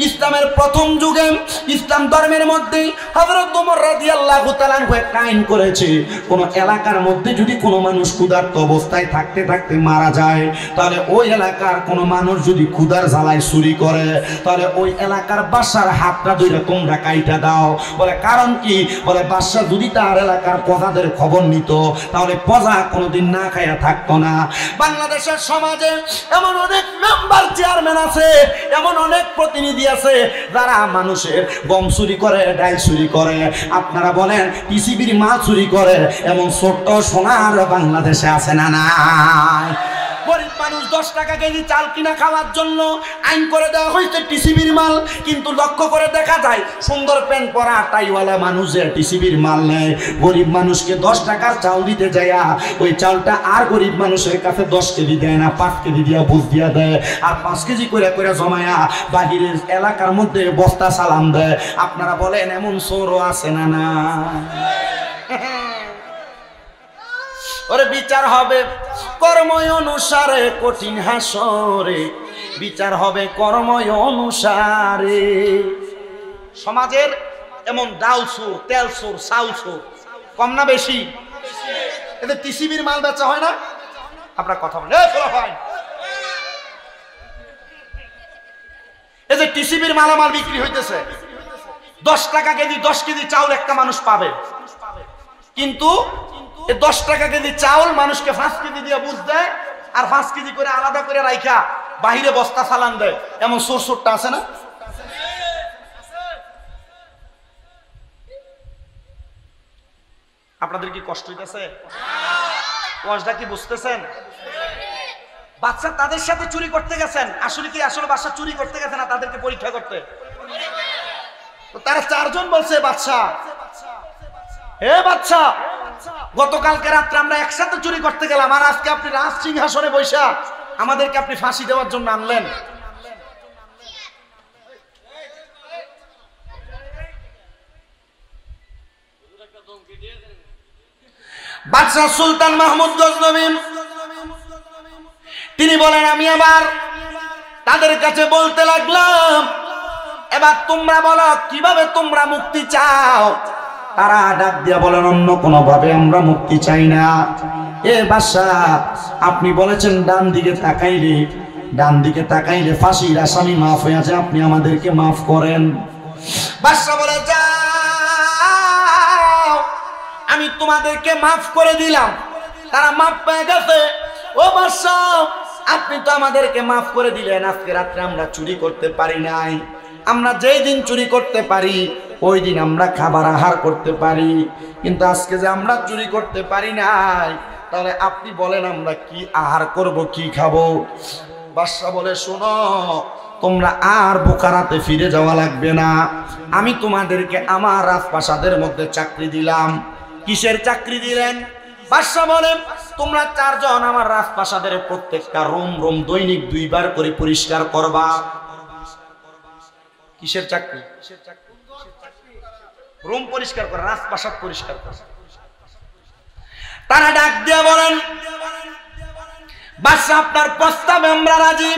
ইসলামের প্রথম যুগে ইসলাম ধর্মের মধ্যে হযরত ওমর রাদিয়াল্লাহু তাআলা একটা আইন করেছে, কোন এলাকার মধ্যে যদি কোনো মানুষ ক্ষুধার্ত অবস্থায় থাকতে থাকতে মারা যায়, তাহলে ওই এলাকার কোনো মানুষ যদি ক্ষুধার জ্বালায় চুরি করে, তাহলে ওই এলাকার বাদশার হাতটা ধরে তোমরা কাইটা দাও। বলে কারণ কি? বলে বাদশা যদি তার এলাকার প্রজাদের খবর নিত, তাহলে প্রজা কোনোদিন না খাইয়া থাকতো না। বাংলাদেশের সমাজে এমন অনেক মেম্বার চেয়ারম্যান আছে, এমন অনেক প্রতিনিধি আছে যারা মানুষের গম চুরি করে, ডাল চুরি করে, আপনারা বলেন পিসিবির মাল চুরি করে, এমন ছোট্ট সোনার বাংলাদেশে আছে না? না, গরিব মানুষ 10 টাকা কেজি চাল কিনা খাওয়ার জন্য আইন করে দেওয়া হয়েছে টিসিবির মাল, কিন্তু লক্ষ্য করে দেখা যায় সুন্দর প্যান্ট পরা টাইওয়ালা মানুষ যে টিসিবির মাল নেয়, গরিব মানুষকে 10 টাকার চাল দিতে যায়, ওই চালটা আর গরিব মানুষের কাছে 10 কেজি দেয় না, 5 কেজি দিয়া বুঝ দিয়া দেয়, আর 5 কেজি করে করে জমায়া বাহিরের এলাকার মধ্যে বস্তা সালাম দেয়। আপনারা বলেন এমন চোরও আছে না? না, ওরে বিচার হবে কর্ময় অনুসারে, কঠিন হাসরে বিচার হবে কর্ময় অনুসারে। সমাজের এমন ডাল চোর, তেল চোর, চাউল চোর কম না বেশি? এদের টিসিবির মাল বেচা হয় না? আপনার কথা বলেন, এই যে টিসিবির মালামাল বিক্রি হইতেছে, 10 টাকা কেজি 10 কেজি চাউল একটা মানুষ পাবে, কিন্তু 10 টাকা কেজি চাউল মানুষকে 5 কেজি দিয়ে বুঝ দেয়, আর 5 কেজি করে আলাদা করে রাইখা বাহিরে বস্তা চালান দেয়। এমন চোর চোরটা আছে না? আপনাদের কি কষ্ট হইতেছে? কষ্টটা কি বুঝতেছেন? বাচ্চা তাদের সাথে চুরি করতে গেছেন, আসলে কি আসলে বাচ্চা চুরি করতে গেছে না তাদেরকে পরীক্ষা করতে? তো তারা 4 জন বলছে, বাচ্চা, হে বাচ্চা, গতকালকে রাত্রে আমরা একসাথে চুরি করতে গেলাম, আর আজকে আপনি রাজ সিংহাসনে বৈশা আমাদেরকে আপনি ফাঁসি দেওয়ার জন্য আনলেন। বাদশা সুলতান মাহমুদ গজনবী তিনি বলেন, আমি আবার তাদের কাছে বলতে লাগলাম, এবার তোমরা বলো কিভাবে তোমরা মুক্তি চাও? তারা ডাক দিয়া বলেন, অন্য কোনো ভাবে আমরা মুক্তি চাই না। এ বাদশাহ, আপনি বলেছেন ডান দিকে তাকাইলে ফাঁসির আসামি মাফ হয়ে আছে, আপনি আমাদেরকে মাফ করেন। বাদশাহ বলে, যাও, আমি তোমাদেরকে মাফ করে দিলাম। তারা মাফ পেয়ে গেছে। ও বাদশাহ, আপনি তো আমাদেরকে মাফ করে দিলেন, আজকে রাত্রে আমরা চুরি করতে পারি নাই। আমরা যেই দিন চুরি করতে পারি ওই দিন আমরা খাবার আহার করতে পারি, কিন্তু আজকে যে আমরা চুরি করতে পারি নাই, তাহলে আপনি বলেন আমরা কি আহার করব, কি খাবো? বাদশা বলে, শোনো, তোমরা আর বোকারাতে ফিরে যাওয়া লাগবে না। আমি তোমাদেরকে আমার রাজপ্রাসাদের মধ্যে চাকরি দিলাম। কিসের চাকরি দিলেন? বাদশা বলে, তোমরা 4 জন আমার রাজপ্রাসাদের প্রত্যেকটা রুম দৈনিক 2 বার করে পরিষ্কার করবা। কিসের চাকরি? রুম পরিষ্কার করা, রাজপ্রাসাদ পরিষ্কার করা। তারা ডাক দিয়ে বলেন, বাদশা, আপনার প্রস্তাবে আমরা রাজি,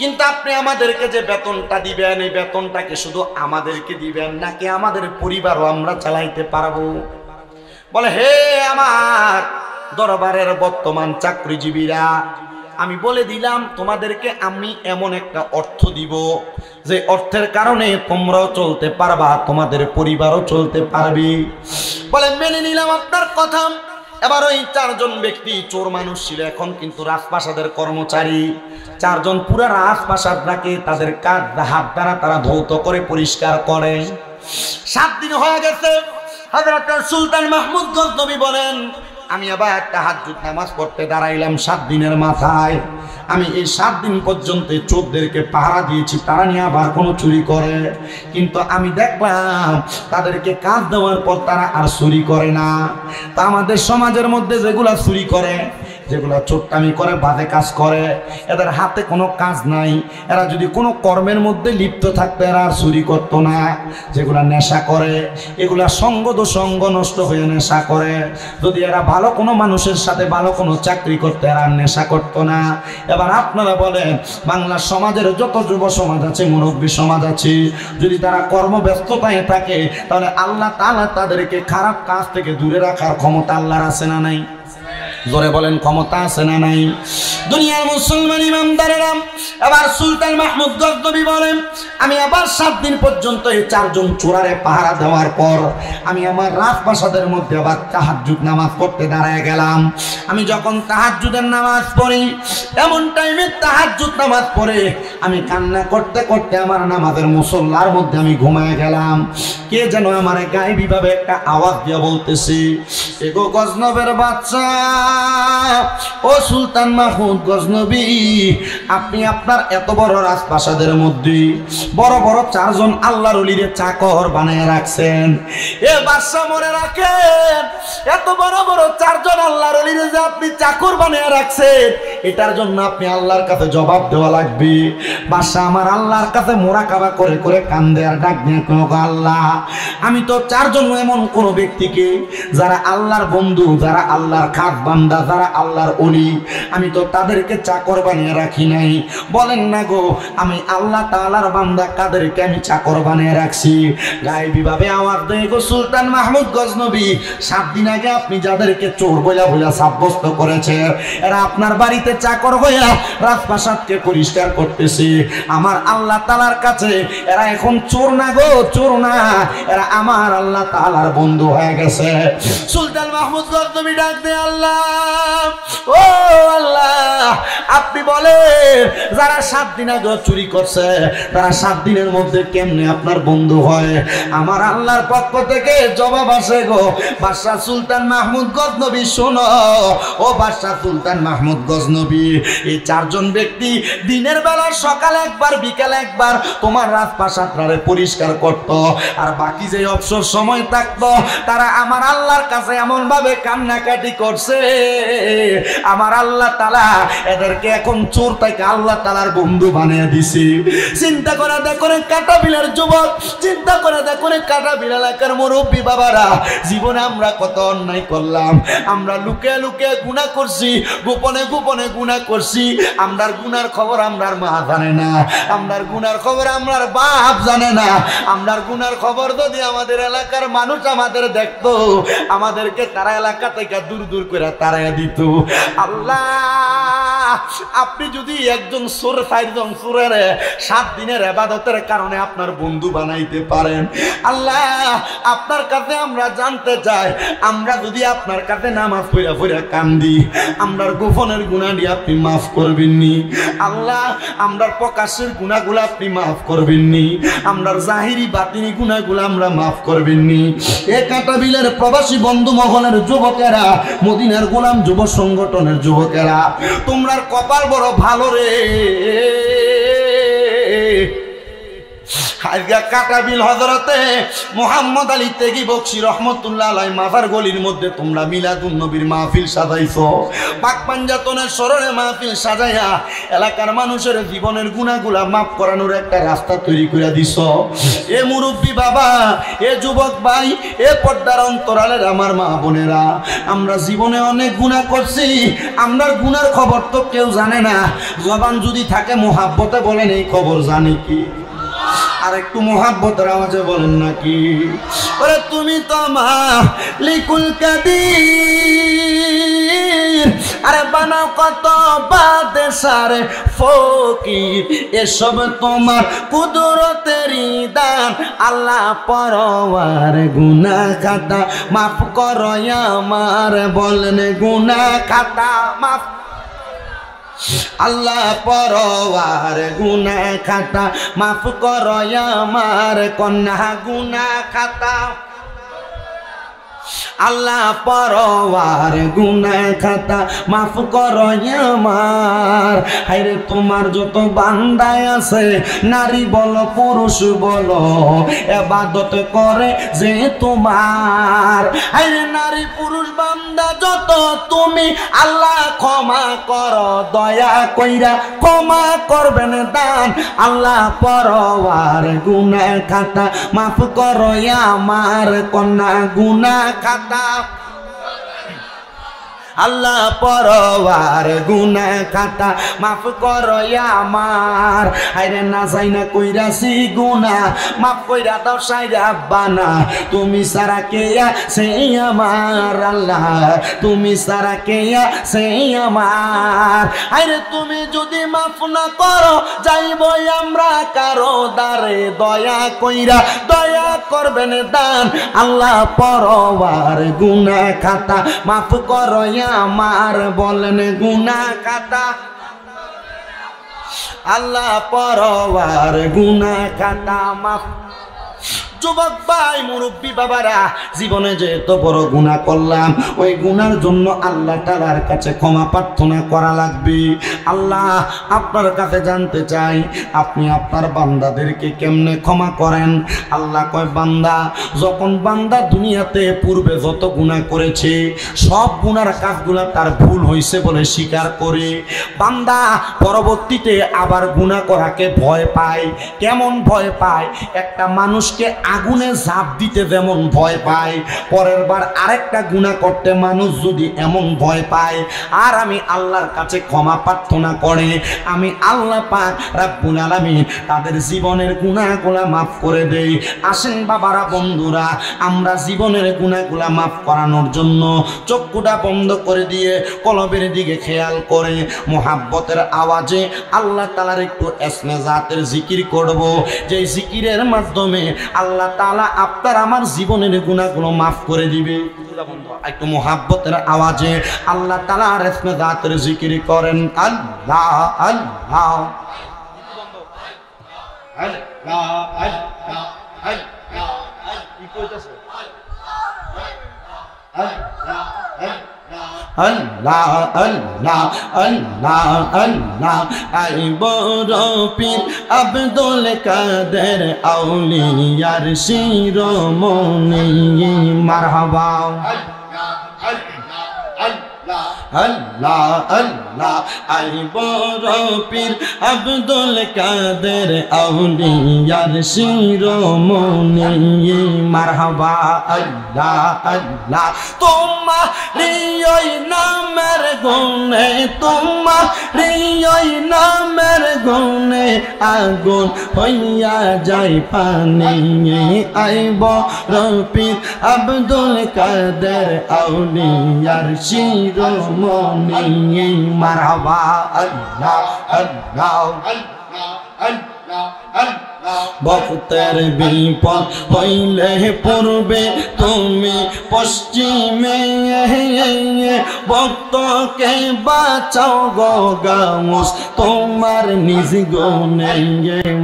কিন্তু আপনি আমাদেরকে যে বেতনটা দিবেন, এই বেতনটাকে শুধু আমাদেরকে দিবেন নাকি আমাদের পরিবারও আমরা চালাইতে পারবো? বলে, হে আমার দরবারের বর্তমান চাকরিজীবীরা, আমি বলে দিলাম তোমাদেরকে আমি এমন একটা অর্থ দিব যে অর্থের কারণে তোমরাও চলতে পারবা, তোমাদের পরিবারও চলতে পারবে। বলে, মেনে নিলাম আপনার কথা। এবার ওই 4 জন ব্যক্তি চোর মানুষ ছিল, এখন কিন্তু রাজপ্রাসাদের কর্মচারী। 4 জন পুরা রাজপ্রাসাদটাকে তাদের হাত দ্বারা তারা ধৌত করে পরিষ্কার করে। 7 দিন হয়ে গেছে। হযরত সুলতান মাহমুদ গজনবী বলেন, আমি আবার তাহাজ্জুদ নামাজ পড়তে দাঁড়াইলাম 7 দিনের মাথায়। আমি এই 7 দিন পর্যন্ত চোরদেরকে পাহারা দিয়েছি, তারা নিয়ে আবার কোনো চুরি করে, কিন্তু আমি দেখলাম তাদেরকে কাজ দেওয়ার পর তারা আর চুরি করে না। তা আমাদের সমাজের মধ্যে যেগুলা চুরি করে, যেগুলা চোরটামি করে, বাজে কাজ করে, এদের হাতে কোনো কাজ নাই, এরা যদি কোনো কর্মের মধ্যে লিপ্ত থাকতো এরা আর চুরি করতো না। যেগুলা নেশা করে, এগুলা সঙ্গ নষ্ট হয়ে নেশা করে। যদি এরা ভালো কোনো মানুষের সাথে ভালো কোনো চাকরি করতে, এরা নেশা করতো না। এবার আপনারা বলেন, বাংলার সমাজের যত যুব সমাজ আছে, মুরব্বী সমাজ আছে, যদি তারা কর্মব্যস্ততায় থাকে, তাহলে আল্লাহ তাআলা তাদেরকে খারাপ কাজ থেকে দূরে রাখার ক্ষমতা আল্লাহর আছে না নাই? জোরে বলেন, ক্ষমতা আছে না নাই? দুনিয়ার মুসলমান ইমামদারেরা, এবার সুলতান মাহমুদ গজনবী বলেন, আমি আবার 7 দিন পর্যন্ত এই 4 জন চোরারে পাহারা দেওয়ার পর আমি আমার রাজপ্রাসাদের মধ্যে আবার তাহাজ্জুদ নামাজ পড়তে দাঁড়ায় গেলাম। আমি যখন তাহাজ্জুদের নামাজ পড়ি, এমন টাইমে তাহাজ্জুদ নামাজ পড়ে আমি কান্না করতে করতে আমার নামাজের মুসল্লার মধ্যে আমি ঘুমায় গেলাম। কে যেন আমার গায়েবী ভাবে একটা আওয়াজ দিয়ে বলতেছে, এগো গজনবের বাচ্চা, ও সুলতান মাহমুদ গজনবী, আপনি আপনার এত বড় রাজপ্রাসাদের মধ্যে বড় বড় 4 জন আল্লাহর ওলিরে চাকর বানায় রাখছেন। এ বাদশা, মনে রাখেন, এত বড় বড় 4 জন আল্লাহর ওলিরে যে আপনি চাকর বানায় রাখছেন, এটার জন্য আপনি আল্লাহর কাছে জবাব দেওয়া লাগবে। বাদশা আমার আল্লাহর কাছে মোরাকাবা করে করে কান্দে আর ডাক দিয়ে, আল্লাহ, আমি তো 4 জন এমন কোন ব্যক্তিকে যারা আল্লাহর বন্ধু, যারা আল্লাহর খাস বান্দা, যারা আল্লাহর ওলি, আমি তো তাদেরকে চাকর বানিয়ে রাখি নাই। বলেন না গো, আমি আল্লাহ তাআলার বান্দা কাদেরকে আমি চাকর বানিয়ে রাখছি? গায়েবী ভাবে আওয়াজ দেয়, গো সুলতান মাহমুদ গজনবী, 7 দিন আগে আপনি যাদেরকে চোর বইলা সাব্যস্ত করেছে, এরা আপনার বাড়িতে চাকর হইয়া রাজপ্রাসাদকে পরিষ্কার করতেছে। আমার আল্লাহ তাআলার কাছে এরা এখন চোর না গো, চোর না, এরা আমার আল্লাহ তাআলার বন্ধু হয়ে গেছে। সুলতান মাহমুদ গজনবী ডাক দেয়, আল্লাহ, ও আল্লাহ, আপনি বলেন যারা 7 দিন আগে চুরি করছে, তারা 7 দিনের মধ্যে কেমনে আপনার বন্ধু হয়? আমার আল্লাহর পক্ষ থেকে জবাব আসে গো, বাদশা সুলতান মাহমুদ গজনবী, শোনো, ও বাদশা সুলতান মাহমুদ গজনবী, এই 4 জন ব্যক্তি দিনের বেলা সকালে একবার, বিকালে একবার তোমার রাজপ্রাসাদটারে পরিষ্কার করত, আর বাকি যে অবসর সময় থাকতো তারা আমার আল্লাহর কাছে এমন ভাবে কান্নাকাটি করছে, আমার আল্লাহ তাআলা এদেরকে এখন চোর থেকে আল্লাহ তাআলা তাআলার বন্ধু বানিয়ে দিছি। চিন্তা করে দেখো রে কাটাবিলের যুবক, চিন্তা করে দেখো রে কাটাবিল এলাকার মুরব্বী বাবারা, জীবনে আমরা কত অন্যায় করলাম। আমরা লুকিয়ে লুকিয়ে গুনাহ করছি, গোপনে গোপনে গুনাহ করছি। আমরার গুনার খবর আমরার মা জানে না, আমরার গুনার খবর আমরার বাপ জানে না। আমরার গুনার খবর যদি আমাদের এলাকার মানুষ আমাদের দেখতো, আমাদেরকে তারা এলাকা থেকে দূর দূর করে তাড়াইয়া দিত। আল্লাহ, আপনি যদি একজন সুর 4 জন সুরের 7 দিনের ইবাদতের কারণে আপনার বন্ধু বানাইতে পারেন, আল্লাহ আপনার কাছে আমরা জানতে চাই, আমরা যদি আপনার কাছে নামাজ পড়া পড়া কান্দি, আমরার গোপনের গুনাহটি আপনি মাফ করবেন নি? আল্লাহ, আমরার প্রকাশের গুনাহগুলো আপনি মাফ করবেন নি? আমরার জাহিরি বাতিনি গুনাহগুলো আমরা মাফ করবেন নি? এ কাটাবিলের প্রবাসী বন্ধু মহলের যুবকেরা, মদিনার গোলাম যুব সংগঠনের যুবকেরা, তোমরা কপাল বড় ভালো রে। আজকে কাটাবিল হযরতে মুহাম্মদ আলী তেগি বকশী রহমতুল্লাহ আলাইহি মাজার গলির মধ্যে তোমরা মিলাদুন নবীর মাহফিল সাজাইছো। পাক পাঞ্জাতনের স্মরণে মাহফিল সাজাইয়া এলাকার মানুষের জীবনের গুনাহগুলা মাফ করানোর একটা রাস্তা তৈরি করে দিছো। এ মুরব্বী বাবা, এ যুবক ভাই, এ পর্দার অন্তরালের আমার মা বোনেরা, আমরা জীবনে অনেক গুনাহ করছি। আমরার গুনার খবর তো কেউ জানে না। জবান যদি থাকে মুহাব্বতে বলেন এই খবর জানে কি? আর একটু মোহাব্বতের আওয়াজে বলেন নাকি? ওরে তুমি তো মালিকুল কাদির, আরে বানাও কত বাদশার ফকির, এসব তোমার কুদরতেরই দান। আল্লাহ পরওয়ার গুনাহ খাতা মাফ করো আমার, বলেন গুনাহ খাতা মাফ। আল্লাহ পরওয়ার গুনাহ খাতা মাফ করো আমার, কন্যা গুনাহ খাতা। আল্লাহ পরওয়ার গুনাহ খাতা মাফ করো আমার। হায়রে তোমার যত বান্দা আছে, নারী বলো পুরুষ বলো, ইবাদত করে যে তোমার। হায়রে নারী পুরুষ বান্দা যত তুমি আল্লাহ ক্ষমা করো, দয়া কইরা ক্ষমা করবেন দান। আল্লাহ পরওয়ার গুনাহ খাতা মাফ করো আমার, কন্যা গুনাহ খাতা। আল্লাহ পরওয়ার গুনাহ খাতা মাফ করো আমার। আইরে না যাই না কইরাছি গুনাহ, মাফ কইরা দাও সাইরা বানা। তুমি সারা কে সেই আমার আল্লাহ, তুমি সারা কে সেই আমার। আইরে তুমি যদি মাফ না করো, যাইব আমরা কারো দ্বারে, দয়া কইরা দয়া করবেন দান। আল্লাহ পরওয়ার গুনাহ খাতা মাফ করো আমার, বলেন গুনাহ খাতা। আল্লাহ পরওয়ার গুনাহ খাতা মাফ। যুবক ভাই, মুরব্বী বাবারা, জীবনে যে এত বড় গুনাহ করলাম, ওই গুনার জন্য আল্লাহ তাআলার কাছে ক্ষমা প্রার্থনা করা লাগবে। আল্লাহ আপনার কাছে জানতে চাই, আপনি আপনার বান্দাদেরকে কেমনে ক্ষমা করেন? আল্লাহ কয়, বান্দা যখন বান্দা দুনিয়াতে পূর্বে যত গুনাহ করেছে, সব গুনার কাজগুলা তার ভুল হয়েছে বলে স্বীকার করে, বান্দা পরবর্তীতে আবার গুনাহ করাকে ভয় পায়। কেমন ভয় পায়? একটা মানুষকে আগুনে ঝাঁপ দিতে যেমন ভয় পায়, পরের বার আরেকটা গুনাহ করতে মানুষ যদি এমন ভয় পায়, আর আমি আল্লাহর কাছে ক্ষমা প্রার্থনা করে, আমি আল্লাহ পাক রব্বুল আলামিন তাদের জীবনের গুনাহগুলা মাফ করে দেই। আসেন বাবারা, বন্ধুরা, আমরা জীবনের গুনাহগুলা মাফ করানোর জন্য চক্ষুটা বন্ধ করে দিয়ে কলবের দিকে খেয়াল করে মুহাব্বতের আওয়াজে আল্লাহ তাআলার একটু ইসমে জাতের জিকির করব, যে জিকিরের মাধ্যমে আল্লাহ তাআলা আপনার আমার জীবনের গুনাহগুলো মাফ করে দিবে। একটু মুহাব্বতের আওয়াজে আল্লাহ তাআলার ইসমে জাতের জিকির করেন। আল্লাহ আল্লাহ আল্লাহ আল্লাহ আল্লাহ, কি কইতাছে? আল্লাহ আল্লাহ আল্লাহ আল্লাহ। আই বড় পীর আব্দুল কাদের আউলিয়ার শিরোমণি, মারহাবা। আল্লাহ আল্লাহ আই বড় পীর আব্দুল কাদের আউলিয়ার শিরোমণি মারহাবা আল্লাহ আল্লাহ তোমারি ওই নামের গুণে তোমারি ওই নামের গুণে আগুন হইয়া যায় পানি আই বড় পীর আব্দুল কাদের আউলিয়ার শিরোমণি মারহাবা আল্লাহ আল্লাহ ভক্তের বিপদ হইলে পূর্বে তুমি পশ্চিমে ভক্তকে বাঁচাও গো গাউস তোমার নিজ গুণে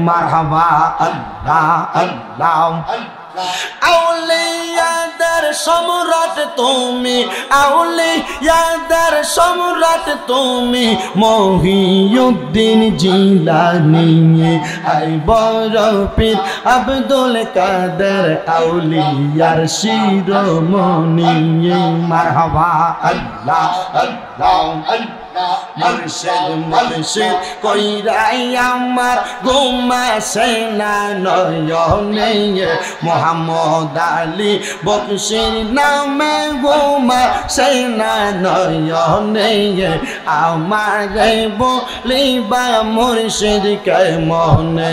মারহাবা আল্লাহ আল্লাহ আউলিয়াদের সম্রাট তুমি আউলিয়াদের সম্রাট তুমি মহিউদ্দিন জিলানী আই বড় পীর আব্দুল কাদের আউলিয়ার শিরোমণি মারহাবা আল্লাহ আল্লাহ মুর্শিদ মুর্শিদ কইরাই আমার ঘুমাসে না নয়নে মোহাম্মদ আলী বকশির নামে ঘুমাসে না নয়নে আমারে বলিবা মুর্শিদ কে মনে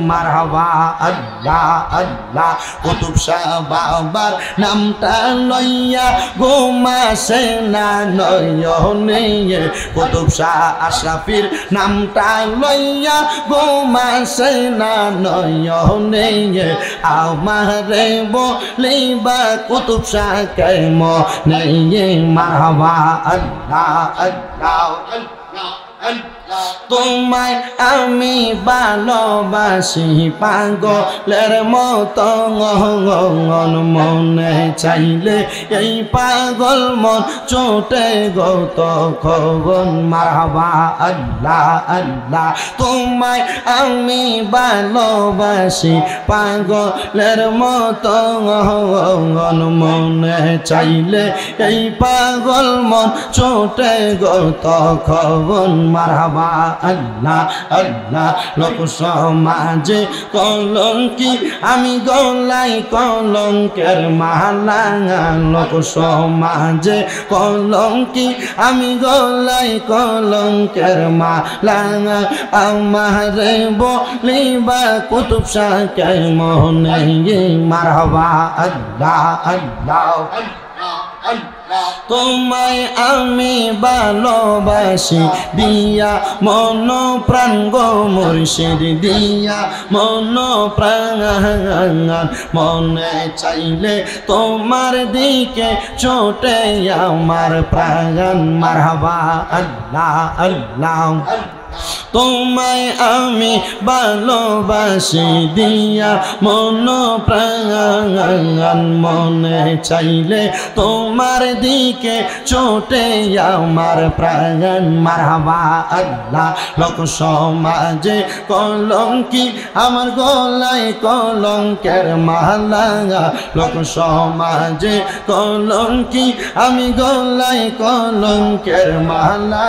মারহাবা আল্লাহ আল্লাহ কুতুব শাহ বাবার নামটা লইয়া ঘুমাসে না নয়নে কুতুব শাহ আশরাফির নামটা লইয়া ঘুমাসে না নয়নে আমারে বলিবা কুতুব শাহ কে মনে মারহাবা আল্লাহ আল্লাহ তোমায় আমি ভালোবাসি পাগলের মতো মনে চাইলে এই পাগল মন চোটে গত খবন মারহাবা আল্লাহ আল্লাহ তোমায় আমি ভালোবাসি পাগলের মতো মনে চাইলে এই পাগল মন চোটে গত খবন মারহাবা আল্লাহ আল্লাহ লোক সমাজে কলঙ্কি আমি গলাই কলঙ্কের মালা লোক সমাজে কলঙ্কি আমি গলাই কলঙ্কের মালা আমারে বলিবা কুতুব শাহ কে মনে মারহাবা আল্লাহ আল্লাহ তোমায় আমি ভালোবাসি দিয়া মন প্রাণ গো মুর্শিদ দিয়া মন প্রাণ মনে চাইলে তোমার দিকে ছোটে আমার প্রাণ মারহাবা আল্লাহ আল্লাহ তোমায় আমি ভালোবাসি দিয়া মন প্রাণ মনে চাইলে তোমার দিকে ছোটে আমার প্রাণ মারহাবা আল্লাহ লোক সমাজে কলঙ্কি আমার গলায় কলঙ্কের মালা লোক সমাজে কলঙ্কি আমি গলায় কলঙ্কের মালা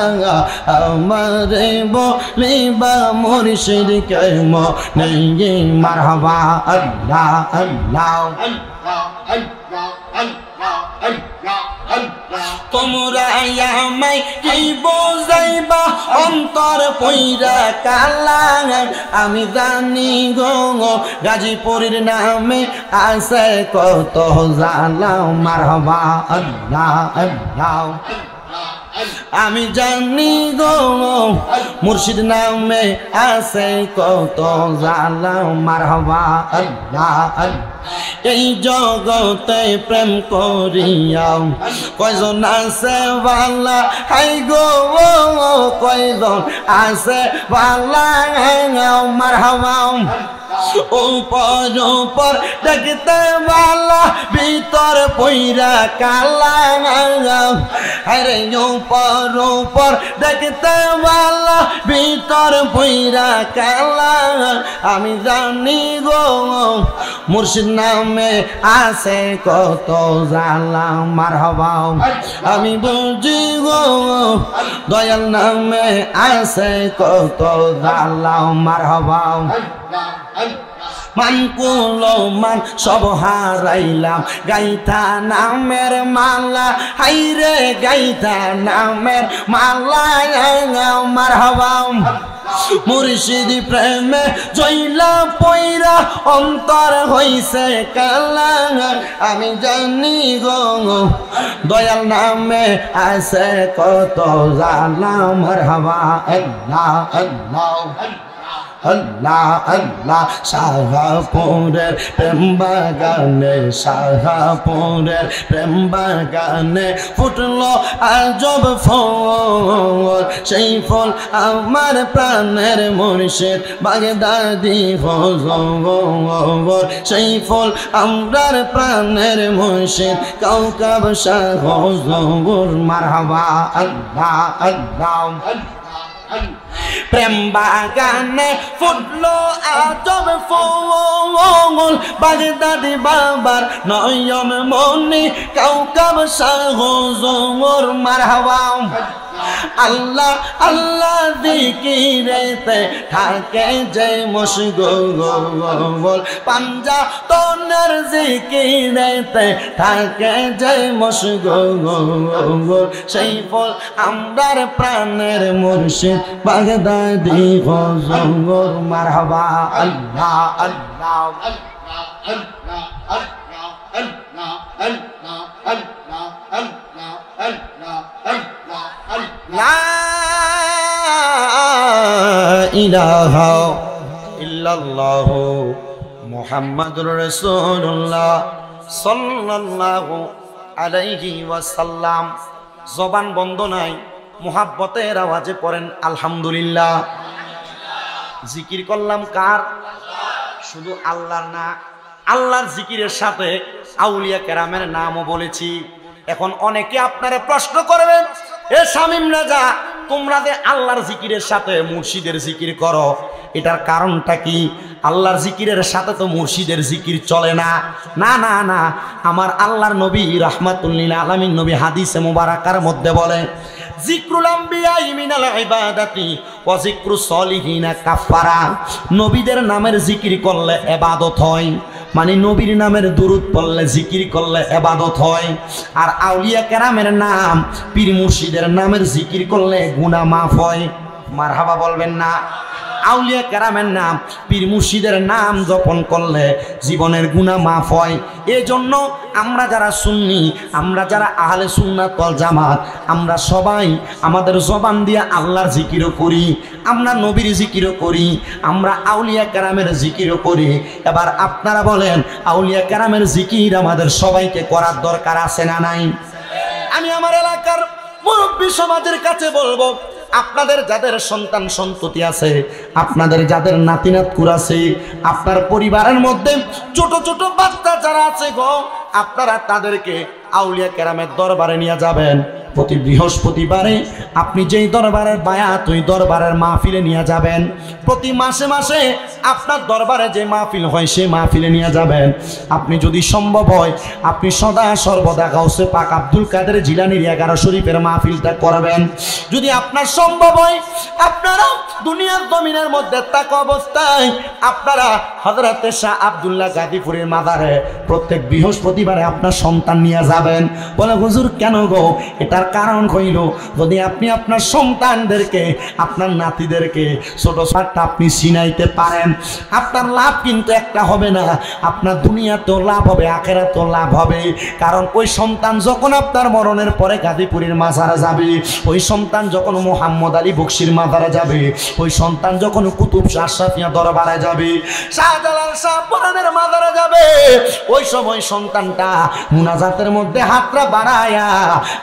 আমারে বলিবা মুর্শিদ কে মনে মারহাবা আল্লাহ আল্লাহ তোমরা আমায় কি বোঝাইবা অন্তর পইরা কালা আমি জানি গো গাজীপুরের নামে আছে কত জালা মারহাবা আল্লাহ আল্লাহ আমি জানি গো মুর্শিদ নামে আছে কত জালা মারহাবা আল্লাহ এই জগতে প্রেম করিয়াও কয়জন আছে ভালা হাই গো কয়জন আছে ভালা মারহাবা উপর উপর দেখতে ভালো ভিতর পইরা কালা আরে উপর উপর দেখতে ভালো ভিতর পইরা কালা আমি জানি গো মুর্শিদ নামে আছে কত জালা মারহাবা আমি বুঝি গো দয়াল নামে আছে কত জালা মারহাবা মান কুলো মান সব হারাইলাম গাইতা নামের মালা হাইরে গাইতা নামের মালা মারহাবা মুর্শিদ প্রেমে জইলা পয়রা অন্তর হইছে কালা আমি জানি গো দয়াল নামে আছে কত জালা মারহাবা আল্লাহ আল্লাহ আল্লাহ আল্লাহ শাহপুরের প্রেম বাগানে শাহপুরের প্রেম বাগানে ফুটলো আজব ফল সেই ফল আমার প্রাণের মুর্শিদ বাগদাদি হুজুর সেই ফল আমরার প্রাণের মুর্শিদ কাউকাব শাহ হুজুর মারহাবা আল্লাহ আল্লাহ প্রেম বাগানে ফুটলো আজব ফুল বাগদাদি বাবার নয়ন মনি কাউকাব শাহ হুজুর মারহাবা আল্লাহ আল্লাহ জিকিরেতে থাকে যে মশগুল পাঞ্জা তোনের জিকিরেতে থাকে যে মশগুল সেই ফল আমরার প্রাণের মুর্শিদ বাগদাদি হুজুর মারহাবা আল্লাহ আল্লাহ আল্লাহ আল্লাহ আল্লাহ আল্লাহ আল্লাহ আল্লাহ আল্লাহ আল্লাহ লা ইলাহা ইল্লাল্লাহ মুহাম্মাদুর রাসূলুল্লাহ সাল্লাল্লাহু আলাইহি ওয়াসাল্লাম জবান বন্ধ নাই মুহাব্বতের আওয়াজে পড়েন আলহামদুলিল্লাহ জিকির করলাম কার শুধু আল্লাহর না আল্লাহর জিকিরের সাথে আউলিয়া কেরামের নামও বলেছি এখন অনেকে আপনারা প্রশ্ন করবেন এ শামীম রাজা তোমরা যে আল্লাহর জিকিরের সাথে মুর্শিদের জিকির করো এটার কারণটা কি আল্লাহর জিকিরের সাথে তো মুর্শিদের জিকির চলে না না না না আমার আল্লাহর নবী রাহমাতুল লিল আলামিন নবী হাদিসে মুবারাকার মধ্যে বলে জিক্রুল আম্বিয়া মিনাল ইবাদাতি ওয়া জিক্রুস সলিহিনা কাফারা নবীদের নামের জিকির করলে ইবাদত হয় মানে নবীর নামের দুরূদ পড়লে জিকির করলে ইবাদত হয় আর আউলিয়া কেরামের নাম পীর মুর্শিদের নামের জিকির করলে গুনাহ মাফ হয় মারহাবা বলবেন না আউলিয়া কেরামের নাম পীর মুর্শিদের নাম জপন করলে জীবনের গুনাহ মাফ হয় এজন্য আমরা যারা সুন্নি আমরা যারা আহলে সুন্নাত ওয়াল জামাত আমরা সবাই আমাদের জবান দিয়ে আল্লাহর জিকিরও করি আমরা নবীর জিকিরও করি আমরা আউলিয়া কেরামের জিকিরও করি এবার আপনারা বলেন আউলিয়া কেরামের জিকির আমাদের সবাইকে করার দরকার আছে না নাই আমি আমার এলাকার মুরব্বী সমাজের কাছে বলবো আপনাদের যাদের সন্তান সন্ততি আছে আপনাদের যাদের নাতি নাতকুর আছে আপনার পরিবারের মধ্যে ছোট ছোট বাচ্চা যারা আছে গো আপনারা তাদেরকে আউলিয়া কেরামের দরবারে নিয়ে যাবেন প্রতি বৃহস্পতিবারে আপনি যেই দরবারের বায়াত ওই দরবারের মাহফিলে নিয়ে যাবেন প্রতি মাসে মাসে আপনার দরবারে যে মাহফিল হয় সেই মাহফিলে নিয়ে যাবেন আপনি যদি সম্ভব হয় আপনি সদা সর্বদা গাউসে পাক আব্দুল কাদের জিলানীর 11 শরীফের মাহফিলটা করবেন যদি আপনার সম্ভব হয় আপনারা দুনিয়ার জমিনের মধ্যে থাকা অবস্থায় আপনারা হযরতে শাহ আব্দুল্লাহ গাজীপুরের মাজারে প্রত্যেক বৃহস্পতিবারে আপনার সন্তান নিয়ে যাবেন বলে হুজুর কেন গো এটার কারণ হইল যদি আপনি আপনার সন্তানদেরকে আপনার নাতিদেরকে ছোট ছোট আপনি চিনাইতে পারেন আপনার লাভ কিন্তু একটা হবে না আপনার দুনিয়াতেও লাভ হবে আখিরাতেও লাভ হবে কারণ ওই সন্তান যখন আপনার মরণের পরে গাজীপুরের মাজারে যাবে ওই সন্তান যখন মুহাম্মদ আলী বকশীর মাজারে যাবে ওই সন্তান যখন কুতুব শাহ আশরাফিয়া দরবারে যাবে শাহজালাল শাহ পরানের মাজারে যাবে ওই সময় সন্তানটা মুনাজাতের মধ্যে হাতটা বাড়ায়া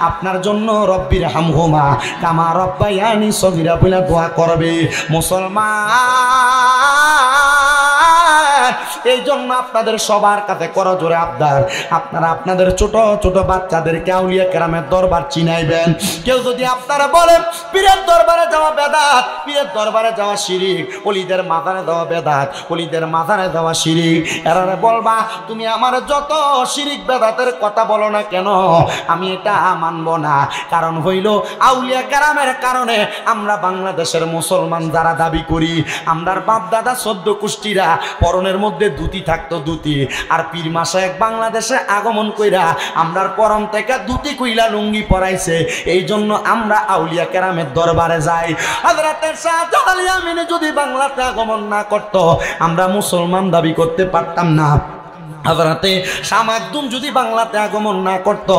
আপনার জন্য রব্বির হামহুমা কামা রব্বায়ানি সগীরা বলে দোয়া করবে মুসলমান এই জন্য আপনাদের সবার কাছে করজোরে আবদার, আপনারা আপনাদের ছোট ছোট বাচ্চাদেরকে আউলিয়া কেরামের দরবার চিনাইবেন। কেউ যদি আপনারা বলেন পীরের দরবারে যাওয়া বেদাত, পীরের দরবারে যাওয়া শিরিক, ওলিদের মাজারে যাওয়া বেদাত, ওলিদের মাজারে যাওয়া শিরিক, এরারে বলবা তুমি আমার যত শিরিক বেদাতের কথা বলো না কেন, আমি এটা মানব না। কারণ হইল আউলিয়া কেরামের কারণে আমরা বাংলাদেশের মুসলমান যারা দাবি করি, আমরার বাপ দাদা 14 কুষ্টিরা পরনের মধ্যে ধুতি থাকতো, ধুতি, আর পীর মাশায়েখ বাংলাদেশে আগমন কইরা আমরার পরম থেকে ধুতি কইলা লুঙ্গি পরাইছে। এই জন্য আমরা আউলিয়া কেরামের দরবারে যাই। হযরতে শাহজালাল ইয়ামিনী যদি বাংলাতে আগমন না করত, আমরা মুসলমান দাবি করতে পারতাম না। হযরতে শাহ মাকদুম যদি বাংলাতে আগমন না করত,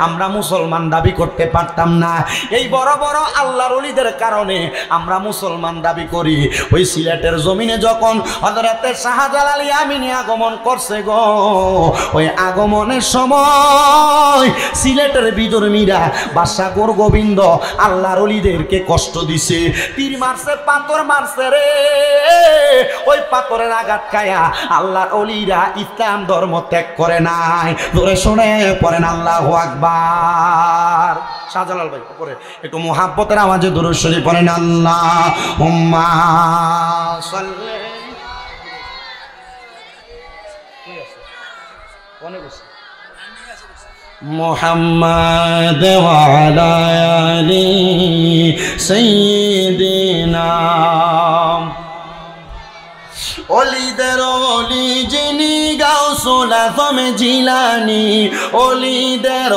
আমরা মুসলমান দাবি করতে পারতাম না। এই বড় বড় আল্লাহর ওলিদের কারণে আমরা মুসলমান দাবি করি। ওই সিলেটের জমিনে যখন হযরতে শাহজালাল ইয়ামিনী আগমন করছে গো, ওই আগমনের সময় সিলেটের বিদর্মীরা বাদশা গোবিন্দ আল্লাহর ওলিদেরকে কষ্ট দিছে, তীর মারছে, পাথর মারছে রে। ওই পাথরের আঘাত খায়া আল্লাহর ওলিরা ইসলাম ধর্ম ত্যাগ করে নাই। ধরে শুনে পড়েন আল্লাহু আকবার। শাহজালাল ভাই উপরে একটু মুহাব্বতের আওয়াজে দুরূদ শরীফ পড়েন, আল্লাহুম্মা সাল্লি। মুহাম্মাদ ওয়া আলা আলি সাইয়্যিদিনা। ওলিদের ওলি যিনি গাউসুল আজম জিলানী, ওলিদের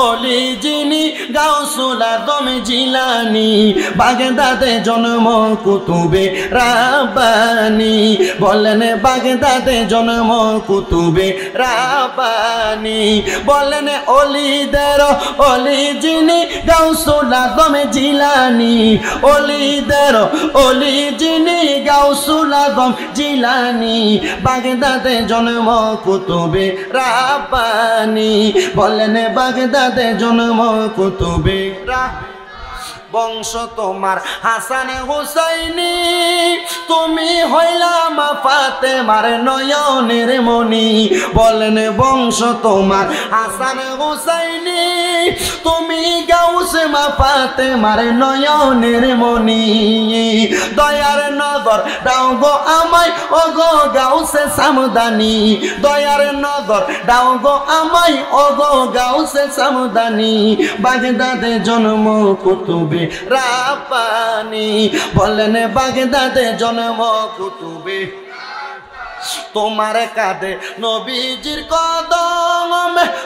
ওলি যিনি গাউসুল আজম জিলানী, বাগদাদে জন্ম কুতুবে রাব্বানী। বলেন বাগদাদে জন্ম কুতুবে রাব্বানী। বলেন ওলিদের ওলি যিনি গাউসুল আজম জিলানী, ওলিদের ওলি যিনি গাউসুল আজম জিলানী, বাগদাদে জন্ম কুতুবে রাব্বানী। বলেন বাগদাদে জন্ম কুতুবে রাব্বানী। বংশ তোমার হাসান হুসাইনি, তুমি হইলা মা ফাতেমার নয়নের মনি। বলেন বংশ তোমার হাসান হুসাইনি, তুমি গাউসে মা ফাতেমার নয়নের মনি। দয়ার নজর দাও গো আমায় ও গো গাউসে সামদানি, দয়ার নজর দাও গো আমায় ও গো গাউসে সামদানি। বাগদাদে জন্ম কুতুবে রাব্বানী। বলেন বাগদাদে জন্ম কুতুবে। তোমার কাঁধে নবীজির কদম,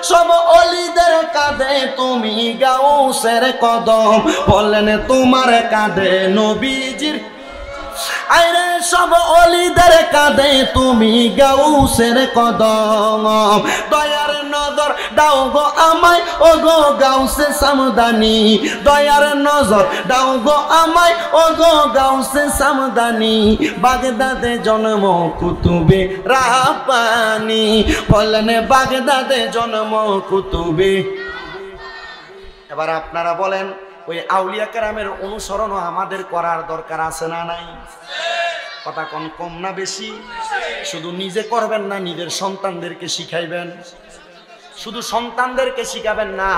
সব ওলিদের কাঁধে তুমি গাউসের কদম। বলেন তোমার কাঁধে নবীজির, আইরে সব ওলিদের কাঁধে তুমি গাউসের কদম। দয়ার নজর দাও গো আমায় ও গো গাউসে সামদানি, দয়ার নজর দাও গো আমায় ও গো গাউসে সামদানি। বাগদাদে জন্ম কুতুবে রাব্বানী। বলেন বাগদাদে জন্ম কুতুবে। এবার আপনারা বলেন ওই আউলিয়া কেরামের অনুসরণও আমাদের করার দরকার আছে না নাই? কথা কোন কম না বেশি? শুধু নিজে করবেন না, নিজের সন্তানদেরকে শিখাইবেন। শুধু সন্তানদেরকে শিখাবেন না,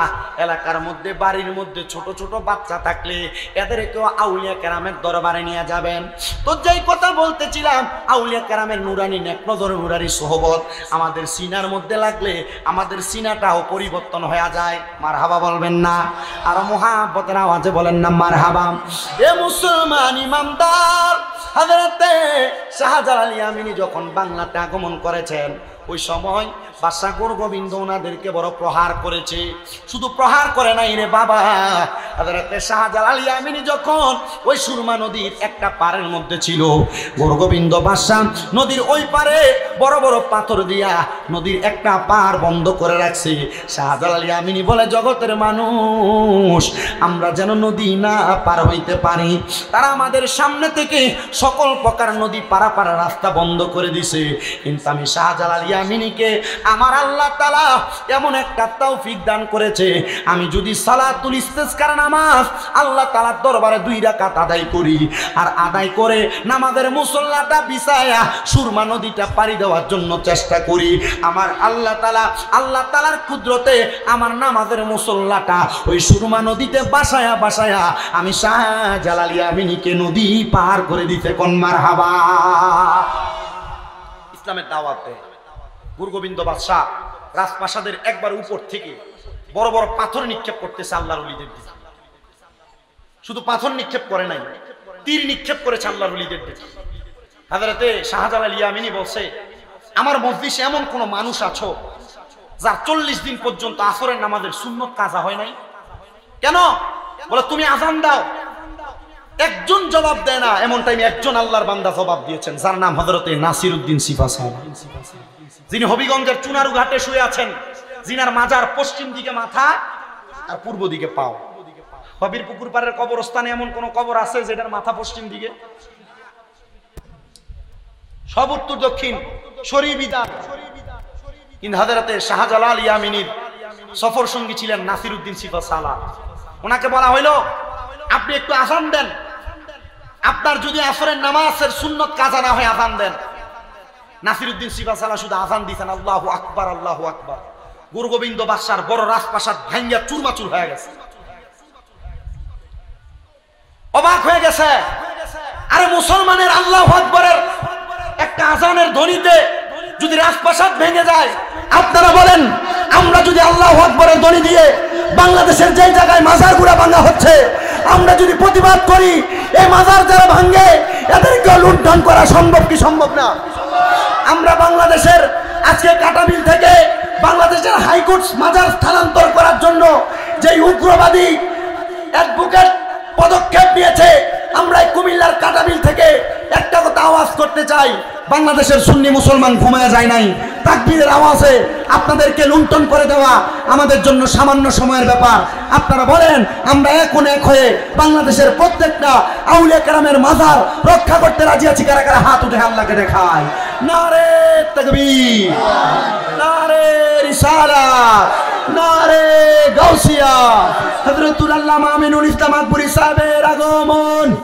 এলাকার মধ্যে বাড়ির মধ্যে ছোট ছোট বাচ্চা থাকলে এদেরকেও আউলিয়া কেরামের দরবারে নিয়ে যাবেন। তো যেই কথা বলতেছিলাম, আউলিয়া কেরামের নুরানি নেকনজর নুরানি সোহবত আমাদের সিনার মধ্যে লাগলে আমাদের সিনাটাও পরিবর্তন হয়ে যায়। মারহাবা বলবেন না? আর মুহাব্বতের আওয়াজে বলেন না মারহাবা। এ মুসলমান ইমানদার, হযরতে শাহজালাল ইয়ামিনী যখন বাংলাতে আগমন করেছেন, ওই সময় বাদশা গোবিন্দ ওনাদেরকে বড় প্রহার করেছে। শুধু প্রহার করে নাই রে বাবা, হযরতে শাহজালাল ইয়ামিনী যখন ওই সুরমা নদীর একটা পাড়ের মধ্যে ছিল, গোবিন্দ বাদশা নদীর ওই পারে বড় বড় পাথর দিয়া নদীর একটা পাড় বন্ধ করে রাখছে। শাহজালাল ইয়ামিনী বলে, জগতের মানুষ, আমরা যেন নদী না পার হইতে পারি, তারা আমাদের সামনে থেকে সকল প্রকার নদী পারাপার রাস্তা বন্ধ করে দিছে। কিন্তু আমি শাহজালাল ইয়ামিনীকে আমার আল্লাহ তাআলা এমন একটা তৌফিক দান করেছে, আমি যদি সালাতুল ইস্তিসকার নামাজ আল্লাহ তাআলার দরবারে 2 রাকাত আদায় করি, আর আদায় করে নামাজের মুসল্লাটা বিছায়া সুরমা নদীটা পাড়ি দেওয়ার জন্য চেষ্টা করি, আমার আল্লাহ তাআলার কুদরতে আমার নামাজের মুসল্লাটা ওই সুরমা নদীতে বাসায়া আমি শাহজালাল ইয়ামিনীকে নদী পার করে দিতে কোন মারহাবা। ইসলামের দাওয়াতে গুরুগোবিন্দ বাদশাহ রাজপ্রাসাদের একবার উপর থেকে বড় বড় পাথর নিক্ষেপ করতেছে আল্লাহর ওলিদের দিকে। শুধু পাথর নিক্ষেপ করে নাই, তীর নিক্ষেপ করেছে আল্লাহর ওলিদের দিকে। হযরতে শাহজালাল ইয়ামিনী বলছে, আমার মজলিসে এমন কোন মানুষ আছো যার 40 দিন পর্যন্ত আসরের নামাজের সুন্নত কাজা হয় নাই? কেন? বলে তুমি আযান দাও। একজন জবাব দেয় না, এমন টাইমে একজন আল্লাহর বান্দা জবাব দিয়েছেন, যার নাম হযরতে নাসিরউদ্দিন সিফা সাহেব, যিনি হবিগঞ্জের চুনারু ঘাটে শুয়ে আছেন, জিনার মাজার পশ্চিম দিকে মাথা আর পূর্ব দিকে পাও। হবির পুকুর পাড়ের কবরস্থানে এমন কোন কবর আছে যেটার মাথা পশ্চিম দিকে? সব উত্তর দক্ষিণ শরীবিদার। কিন্তু হযরতে শাহজালাল ইয়ামিনীর সফর সঙ্গী ছিলেন নাসিরউদ্দিন সিফা সালাহ। ওনাকে বলা হইল, আপনি একটু আযান দেন, আপনার যদি আসরের নামাজের সুন্নত কাজা না হয় আযান দেন। নাসিরউদ্দিন সিফা সালাহ শুধু আযান দিয়েছেন, আল্লাহু আকবার আল্লাহু আকবার। গুরুগোবিন্দ বাদশার বড় রাজপ্রাসাদ ভাঙ্গা চুরমাচুর হয়ে গেছে, অবাক হয়ে গেছে। আরে মুসলমানের আল্লাহু আকবারের একটা আযানের ধ্বনিতে যদি রাজপ্রাসাদ ভেঙে যায়, আপনারা বলেন আমরা যদি আল্লাহু আকবারের ধ্বনি দিয়ে বাংলাদেশের যেই জায়গায় মাজারগুলো ভাঙা হচ্ছে আমরা যদি প্রতিবাদ করি, এই মাজার যারা ভাঙে এদেরকে লুণ্ঠন করা সম্ভব কি সম্ভব না? আমরা বাংলাদেশের আজকে কাটাবিল থেকে বাংলাদেশের হাইকোর্ট মাজার স্থানান্তর করার জন্য যেই উগ্রবাদী অ্যাডভোকেট পদক্ষেপ নিয়েছে, আমরা কুমিল্লার কাটাবিল থেকে একটা কথা আওয়াজ করতে চাই, বাংলাদেশের সুন্নি মুসলমান ঘুমায় যায় নাই। তাকবীরের আওয়াজে আপনাদেরকে লুণ্ঠন করে দেওয়া আমাদের জন্য সামান্য সময়ের ব্যাপার। আপনারা বলেন আমরা এখন এক হয়ে বাংলাদেশের প্রত্যেকটা আউলিয়া কেরামের মাজার রক্ষা করতে রাজি আছি? কারা কারা হাত উঠে আল্লাহকে দেখায়? নারে তাকবীর, নারে রিসালাত, নারে গাউসিয়া। হযরতুল আল্লামা আমিনুল ইসলাম আকবরী সাহেবের আগমন।